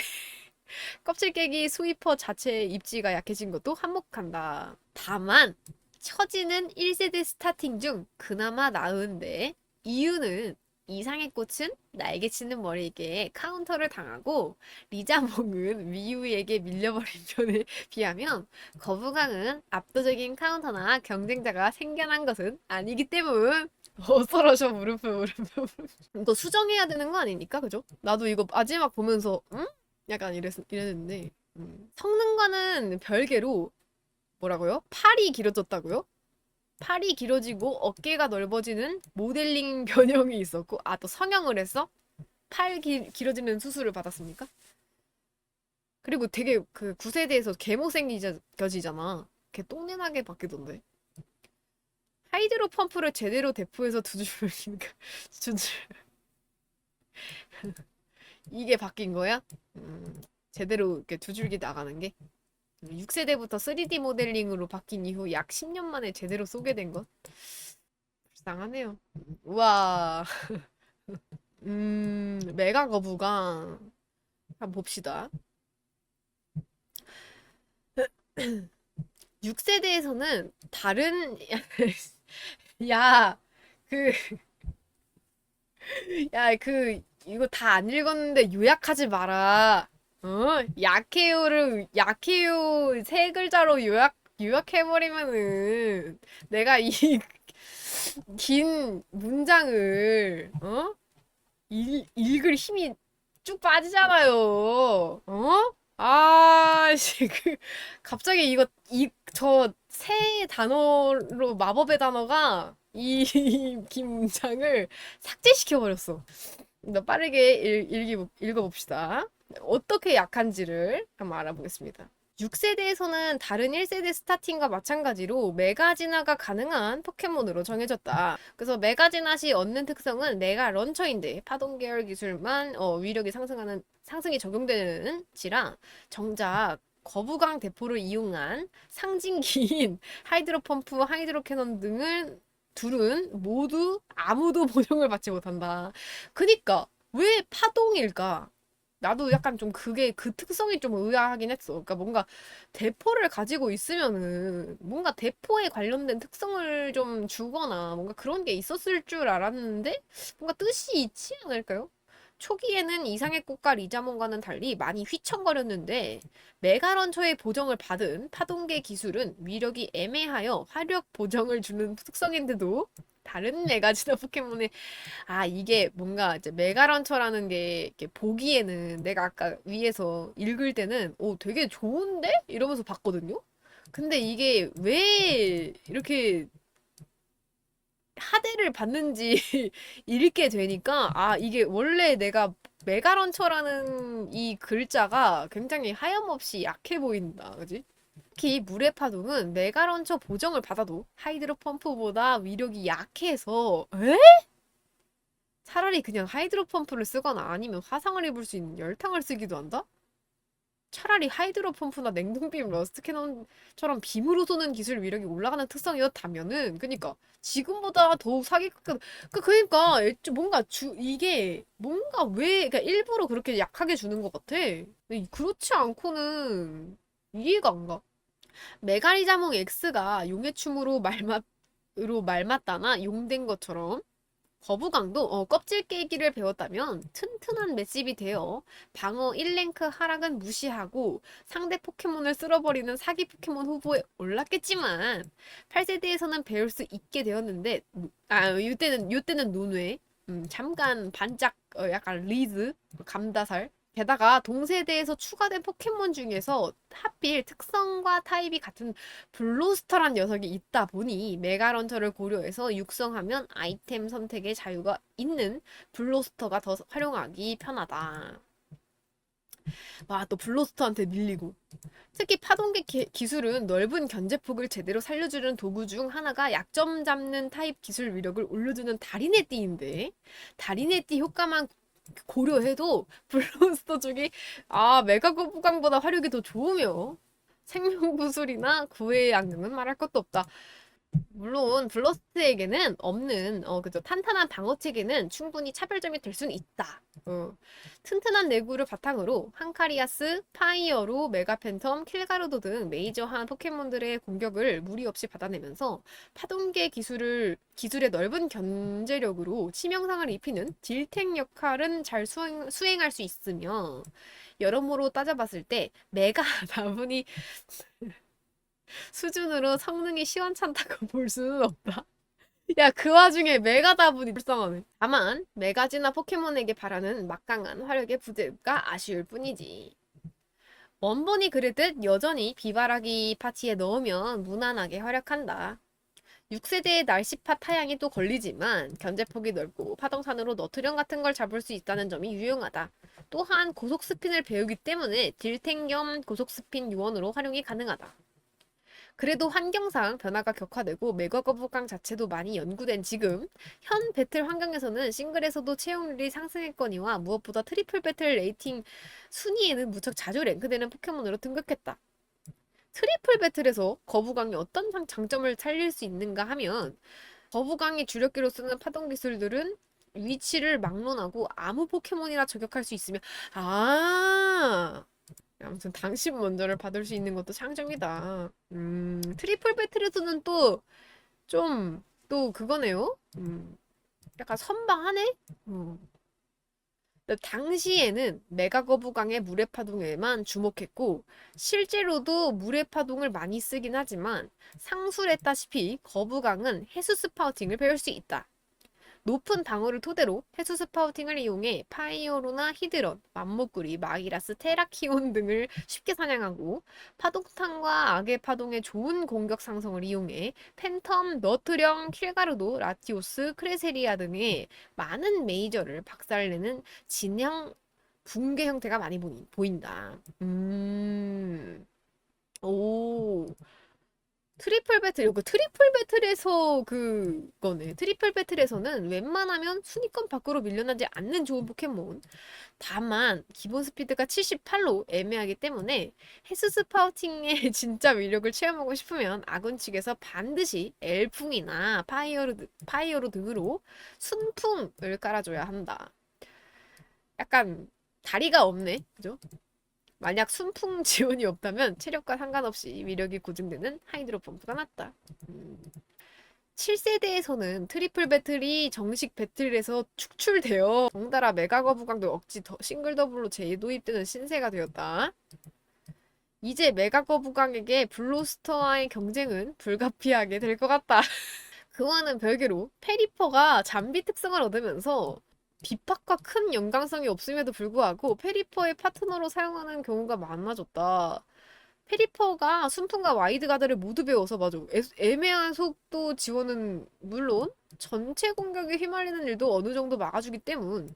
[SPEAKER 1] 껍질 깨기 스위퍼 자체의 입지가 약해진 것도 한몫한다. 다만 처지는 1세대 스타팅 중 그나마 나은데 이유는 이상의 꽃은 날개치는 머리에게 카운터를 당하고 리자몽은 미유에게 밀려버린 편에 비하면 거부강은 압도적인 카운터나 경쟁자가 생겨난 것은 아니기 때문. 어서러셔 물음표. 이거 수정해야 되는 거 아닙니까? 그죠? 나도 이거 마지막 보면서 약간 이랬는데 성능과는 별개로 뭐라고요? 팔이 길어졌다고요? 팔이 길어지고 어깨가 넓어지는 모델링 변형이 있었고, 또 성형을 했어? 길어지는 수술을 받았습니까? 그리고 되게 그 9세대에서 개못생겨지잖아. 걔 똥내나게 바뀌던데. 하이드로 펌프를 제대로 대포해서 두 줄이니까 이게 바뀐 거야? 제대로 이렇게 두 줄기 나가는 게? 6세대부터 3D 모델링으로 바뀐 이후 약 10년 만에 제대로 쏘게 된 것? 불쌍하네요. 우와. 메가 거부가 한번 봅시다. 6세대에서는 다른 야, 그, 이거 다 안 읽었는데 요약하지 마라. 약해요 세 글자로 요약해버리면은 내가 이 긴 문장을, 읽을 힘이 쭉 빠지잖아요. 갑자기 저 세 단어로 마법의 단어가 이 긴 문장을 삭제시켜버렸어. 빠르게 읽어봅시다. 어떻게 약한지를 한번 알아보겠습니다. 6세대에서는 다른 1세대 스타팅과 마찬가지로 메가진화가 가능한 포켓몬으로 정해졌다. 그래서 메가진화시 얻는 특성은 메가 런처인데 파동 계열 기술만 위력이 상승이 적용되는 지라 정작 거부강 대포를 이용한 상징기인 하이드로 펌프, 하이드로 캐논 등은 둘은 모두 아무도 보정을 받지 못한다. 그니까 왜 파동일까? 나도 약간 좀 그 특성이 좀 의아하긴 했어. 그러니까 뭔가 대포를 가지고 있으면은 뭔가 대포에 관련된 특성을 좀 주거나 뭔가 그런 게 있었을 줄 알았는데 뭔가 뜻이 있지 않을까요? 초기에는 이상의 꽃과 리자몽과는 달리 많이 휘청거렸는데 메가런처의 보정을 받은 파동계 기술은 위력이 애매하여 화력 보정을 주는 특성인데도 다른 메가지나 포켓몬의 이게 뭔가 이제 메가런처라는 게 이렇게 보기에는 내가 아까 위에서 읽을 때는 되게 좋은데? 이러면서 봤거든요. 근데 이게 왜 이렇게 하대를 받는지 읽게 되니까 이게 원래 내가 메가런처라는 이 글자가 굉장히 하염없이 약해 보인다. 그지? 특히 물의 파동은 메가런처 보정을 받아도 하이드로 펌프보다 위력이 약해서 차라리 그냥 하이드로 펌프를 쓰거나 아니면 화상을 입을 수 있는 열탕을 쓰기도 한다? 차라리 하이드로 펌프나 냉동빔 러스트 캐논처럼 빔으로 쏘는 기술 위력이 올라가는 특성이었다면은 그니까 지금보다 더욱 사기급 그니까 뭔가 이게 뭔가 왜 그러니까 일부러 그렇게 약하게 주는 것 같아. 근데 그렇지 않고는 이해가 안 가. 메가리자몽 X가 용의 춤으로 말맞다나 용된 것처럼 거부강도 껍질 깨기를 배웠다면 튼튼한 맷집이 되어 방어 1랭크 하락은 무시하고 상대 포켓몬을 쓸어버리는 사기 포켓몬 후보에 올랐겠지만 8세대에서는 배울 수 있게 되었는데 요때는 논외 잠깐 반짝 약간 리즈 감다살 게다가 동세대에서 추가된 포켓몬 중에서 하필 특성과 타입이 같은 블로스터란 녀석이 있다 보니 메가런처를 고려해서 육성하면 아이템 선택의 자유가 있는 블로스터가 더 활용하기 편하다. 또 블로스터한테 밀리고. 특히 파동계 기술은 넓은 견제폭을 제대로 살려주는 도구 중 하나가 약점 잡는 타입 기술 위력을 올려주는 달인의 띠인데 달인의 띠 효과만 고려해도 블로스터 쪽이 메가 거부강보다 화력이 더 좋으며 생명구슬이나 구애의 악령은 말할 것도 없다. 물론 블러스트에게는 없는 그죠 탄탄한 방어 체계는 충분히 차별점이 될 수는 있다. 튼튼한 내구를 바탕으로 한카리아스, 파이어로, 메가팬텀, 킬가루도 등 메이저한 포켓몬들의 공격을 무리 없이 받아내면서 파동계 기술의 넓은 견제력으로 치명상을 입히는 딜탱 역할은 잘 수행할 수 있으며 여러모로 따져봤을 때 메가 다분히 수준으로 성능이 시원찮다고 볼 수는 없다. 야, 그 와중에 메가다분이 불쌍하네. 다만 메가지나 포켓몬에게 바라는 막강한 화력의 부재가 아쉬울 뿐이지. 원본이 그랬듯 여전히 비바라기 파티에 넣으면 무난하게 활약한다. 6세대의 날씨파 타양이 또 걸리지만 견제폭이 넓고 파동산으로 너트령 같은 걸 잡을 수 있다는 점이 유용하다. 또한 고속 스핀을 배우기 때문에 딜탱 겸 고속 스핀 요원으로 활용이 가능하다. 그래도 환경상 변화가 격화되고 매거 거부강 자체도 많이 연구된 지금 현 배틀 환경에서는 싱글에서도 채용률이 상승했거니와 무엇보다 트리플 배틀 레이팅 순위에는 무척 자주 랭크되는 포켓몬으로 등극했다. 트리플 배틀에서 거부강이 어떤 장점을 살릴 수 있는가 하면 거부강이 주력기로 쓰는 파동 기술들은 위치를 막론하고 아무 포켓몬이나 저격할 수 있으며 아무튼 당신 먼저를 받을 수 있는 것도 장점이다. 트리플 배틀에서는 또 그거네요. 약간 선방하네? 근데 당시에는 메가 거부강의 물의 파동에만 주목했고 실제로도 물의 파동을 많이 쓰긴 하지만 상술했다시피 거부강은 해수 스파우팅을 배울 수 있다. 높은 방어를 토대로 해수 스파우팅을 이용해 파이어로나 히드런, 맘목구리, 마기라스, 테라키온 등을 쉽게 사냥하고 파동탄과 악의 파동의 좋은 공격 상성을 이용해 팬텀, 너트령, 킬가루도, 라티오스, 크레세리아 등의 많은 메이저를 박살내는 진형 붕괴 형태가 많이 보인다. 오. 트리플 배틀에서 그거네. 트리플 배틀에서는 웬만하면 순위권 밖으로 밀려나지 않는 좋은 포켓몬. 다만 기본 스피드가 78로 애매하기 때문에 해수 스파우팅의 진짜 위력을 체험하고 싶으면 아군 측에서 반드시 엘풍이나 파이어로 등으로 순풍을 깔아줘야 한다. 약간 다리가 없네. 그죠? 만약 순풍 지원이 없다면 체력과 상관없이 위력이 고증되는 하이드로 펌프가 낫다. 7세대에서는 트리플 배틀이 정식 배틀에서 축출되어 덩달아 메가 거부강도 억지 싱글 더블로 재도입되는 신세가 되었다. 이제 메가 거부강에게 블루스터와의 경쟁은 불가피하게 될 것 같다. 그와는 별개로 페리퍼가 잠비 특성을 얻으면서 비팍과 큰 연관성이 없음에도 불구하고 페리퍼의 파트너로 사용하는 경우가 많아졌다. 페리퍼가 순풍과 와이드가드를 모두 배워서 맞아. 애매한 속도 지원은 물론 전체 공격에 휘말리는 일도 어느 정도 막아주기 때문.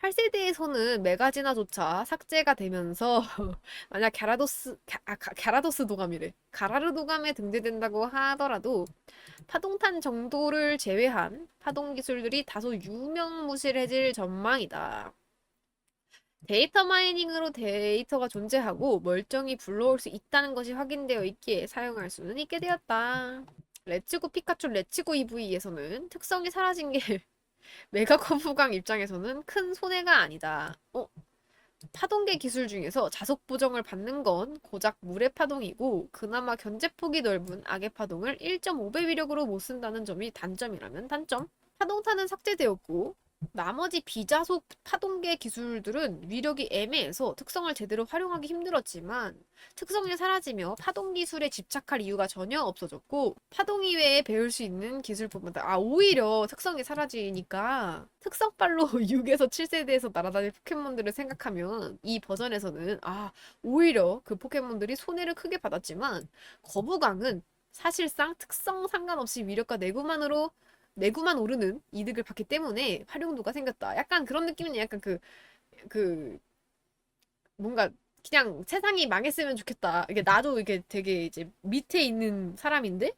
[SPEAKER 1] 8세대에서는 메가지나조차 삭제가 되면서 만약 갸라도스 도감이래. 가라르 도감에 등재된다고 하더라도 파동탄 정도를 제외한 파동 기술들이 다소 유명무실해질 전망이다. 데이터 마이닝으로 데이터가 존재하고 멀쩡히 불러올 수 있다는 것이 확인되어 있기에 사용할 수는 있게 되었다. 레츠고 피카츄 레츠고 EV에서는 특성이 사라진 게 메가 거부강 입장에서는 큰 손해가 아니다. 파동계 기술 중에서 자속 보정을 받는 건 고작 물의 파동이고 그나마 견제폭이 넓은 악의 파동을 1.5배 위력으로 못 쓴다는 점이 단점이라면 단점. 파동탄은 삭제되었고 나머지 비자속 파동계 기술들은 위력이 애매해서 특성을 제대로 활용하기 힘들었지만 특성이 사라지며 파동 기술에 집착할 이유가 전혀 없어졌고 파동 이외에 배울 수 있는 기술뿐만 오히려 특성이 사라지니까 특성빨로 6에서 7세대에서 날아다닐 포켓몬들을 생각하면 이 버전에서는 오히려 그 포켓몬들이 손해를 크게 받았지만 거부강은 사실상 특성 상관없이 위력과 내구만 오르는 이득을 받기 때문에 활용도가 생겼다. 약간 그런 느낌은 약간 그, 뭔가 그냥 세상이 망했으면 좋겠다. 이게 나도 이게 되게 이제 밑에 있는 사람인데,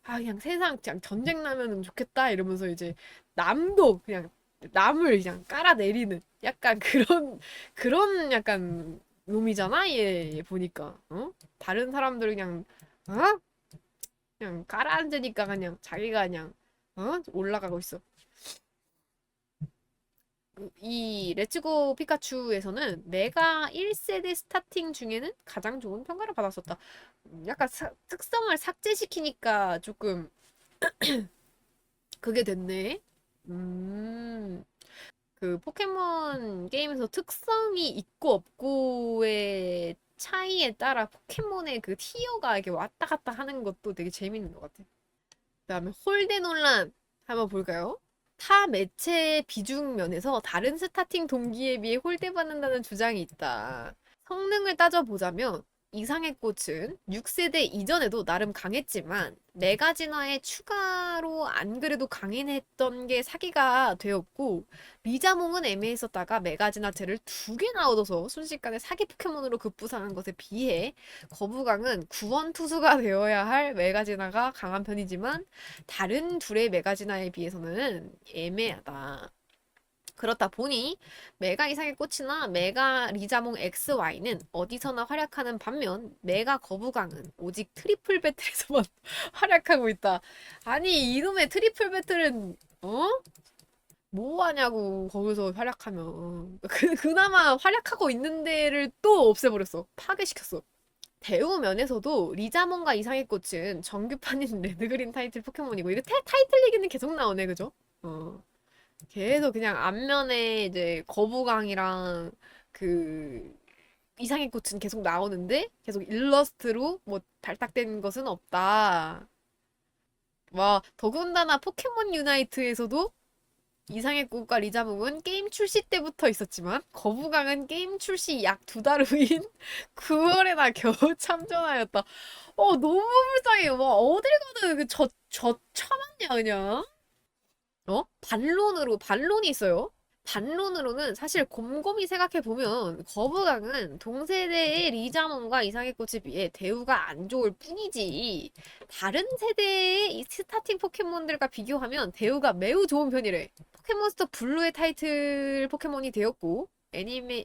[SPEAKER 1] 그냥 세상 그냥 전쟁 나면은 좋겠다. 이러면서 이제 남도 그냥 남을 그냥 깔아내리는 약간 그런 약간 놈이잖아. 얘 보니까. 다른 사람들 그냥, 어? 그냥 깔아앉으니까 그냥 자기가 그냥 올라가고 있어. 이 레츠고 피카츄에서는 메가 1세대 스타팅 중에는 가장 좋은 평가를 받았었다. 약간 특성을 삭제시키니까 조금 그게 됐네. 음, 그 포켓몬 게임에서 특성이 있고 없고의 차이에 따라 포켓몬의 그 티어가 이렇게 왔다 갔다 하는 것도 되게 재밌는 것 같아. 그다음에 홀대 논란 한번 볼까요? 타 매체 비중 면에서 다른 스타팅 동기에 비해 홀대받는다는 주장이 있다. 성능을 따져보자면 이상의 꽃은 6세대 이전에도 나름 강했지만 메가 진화에 추가로 안 그래도 강인했던 게 사기가 되었고 리자몽은 애매했었다가 메가 진화체를 2개나 얻어서 순식간에 사기 포켓몬으로 급부상한 것에 비해 거부강은 구원 투수가 되어야 할 메가 진화가 강한 편이지만 다른 둘의 메가 진화에 비해서는 애매하다. 그렇다 보니 메가 이상의 꽃이나 메가 리자몽 XY는 어디서나 활약하는 반면 메가 거부강은 오직 트리플 배틀에서만 활약하고 있다. 아니 이놈의 트리플 배틀은 뭐 하냐고 거기서 활약하면 그나마 활약하고 있는 데를 또 없애버렸어. 파괴시켰어. 대우 면에서도 리자몽과 이상의 꽃은 정규판인 레드그린 타이틀 포켓몬이고 이거 타이틀 얘기는 계속 나오네 그죠? 계속 그냥 앞면에 이제 거부강이랑 그 이상의 꽃은 계속 나오는데 계속 일러스트로 뭐 발탁된 것은 없다. 와, 더군다나 포켓몬 유나이트에서도 이상의 꽃과 리자몽은 게임 출시 때부터 있었지만 거부강은 게임 출시 약 2달 후인 9월에나 겨우 참전하였다. 너무 불쌍해. 와, 어딜 가든 저 처맞냐 그냥. 반론이 있어요. 반론으로는 사실 곰곰이 생각해보면 거부강은 동세대의 리자몽과 이상의 꽃에 비해 대우가 안 좋을 뿐이지 다른 세대의 이 스타팅 포켓몬들과 비교하면 대우가 매우 좋은 편이래. 포켓몬스터 블루의 타이틀 포켓몬이 되었고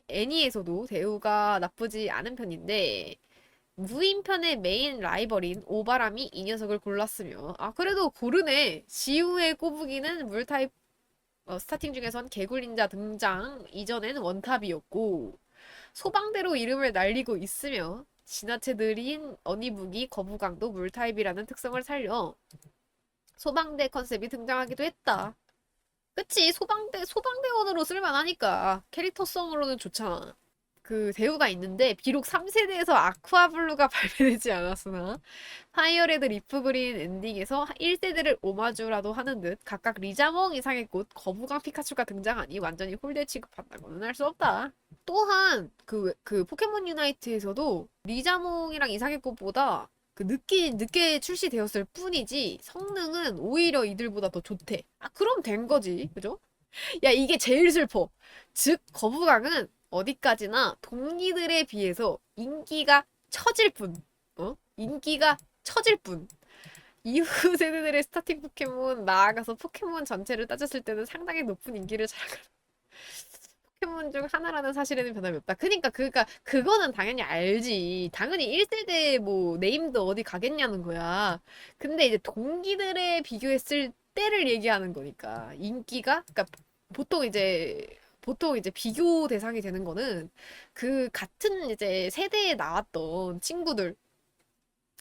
[SPEAKER 1] 애니에서도 대우가 나쁘지 않은 편인데 무인편의 메인 라이벌인 오바람이 이 녀석을 골랐으며 그래도 고르네. 지우의 꼬부기는 물타입 스타팅 중에선 개굴린자 등장 이전엔 원탑이었고 소방대로 이름을 날리고 있으며 진화체들인 어니북이 거부강도 물타입이라는 특성을 살려 소방대 컨셉이 등장하기도 했다. 그치, 소방대원으로 쓸만하니까. 캐릭터성으로는 좋잖아. 그 대우가 있는데, 비록 3세대에서 아쿠아블루가 발매되지 않았으나, 파이어레드 리프그린 엔딩에서 1세대를 오마주라도 하는 듯, 각각 리자몽 이상의 꽃, 거부강 피카츄가 등장하니 완전히 홀대 취급한다고는 할 수 없다. 또한, 그 포켓몬 유나이트에서도 리자몽이랑 이상의 꽃보다 늦게 출시되었을 뿐이지, 성능은 오히려 이들보다 더 좋대. 아, 그럼 된 거지. 그죠? 야, 이게 제일 슬퍼. 즉, 거부강은 어디까지나 동기들에 비해서 인기가 처질 뿐. 인기가 처질 뿐. 이후 세대들의 스타팅 포켓몬, 나아가서 포켓몬 전체를 따졌을 때는 상당히 높은 인기를 자랑하는 포켓몬 중 하나라는 사실에는 변함이 없다. 그니까, 그거는 당연히 알지. 당연히 1세대 뭐, 네임드 어디 가겠냐는 거야. 근데 이제 동기들에 비교했을 때를 얘기하는 거니까. 인기가? 그니까, 보통 이제 비교 대상이 되는 거는 그 같은 이제 세대에 나왔던 친구들,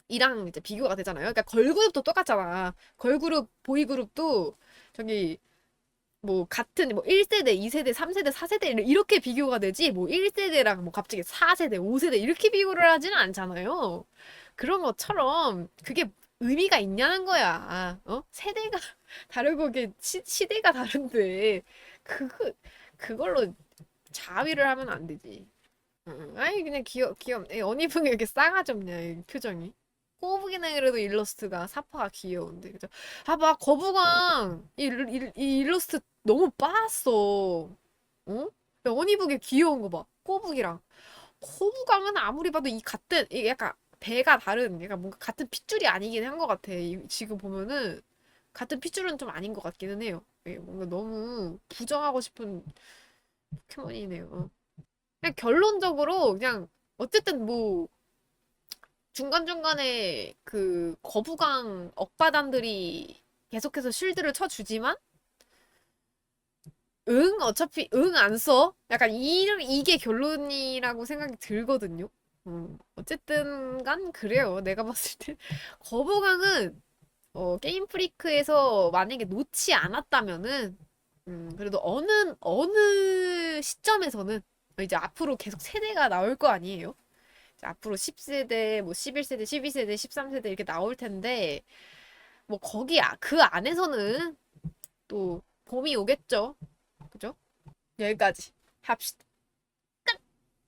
[SPEAKER 1] 이랑 이제 비교가 되잖아요. 그러니까 걸그룹도 똑같잖아. 걸그룹, 보이그룹도 저기 뭐 같은 뭐 1세대, 2세대, 3세대, 4세대 이렇게 비교가 되지 뭐 1세대랑 뭐 갑자기 4세대, 5세대 이렇게 비교를 하지는 않잖아요. 그런 것처럼 그게 의미가 있냐는 거야. 세대가 다르고 이게 시대가 다른데 그걸로 자위를 하면 안 되지. 아니 그냥 귀엽네. 언니분이 이렇게 싸가지 없냐 이 표정이. 꼬부기는 그래도 일러스트가 사파가 귀여운데 그죠? 아 봐 거부강 이 일러스트 너무 빠았어. 어? 야, 언니북이 귀여운 거 봐. 꼬부기랑 거부강은 아무리 봐도 이 같은 이 약간 배가 다른 약간 뭔가 같은 핏줄이 아니긴 한 것 같아. 지금 보면은 같은 핏줄은 좀 아닌 것 같기는 해요. 뭔가 너무 부정하고 싶은 포켓몬이네요. 그냥 결론적으로 그냥 어쨌든 뭐 중간중간에 그 거부강 억바단들이 계속해서 쉴드를 쳐주지만 어차피 안 써? 약간 이게 결론이라고 생각이 들거든요. 어쨌든 간 그래요. 내가 봤을 때 거부강은 게임 프리크에서 만약에 놓지 않았다면은 그래도 어느 시점에서는 이제 앞으로 계속 세대가 나올 거 아니에요? 이제 앞으로 10세대, 뭐 11세대, 12세대, 13세대 이렇게 나올 텐데 뭐 그 안에서는 또 봄이 오겠죠. 그죠? 여기까지 합시다.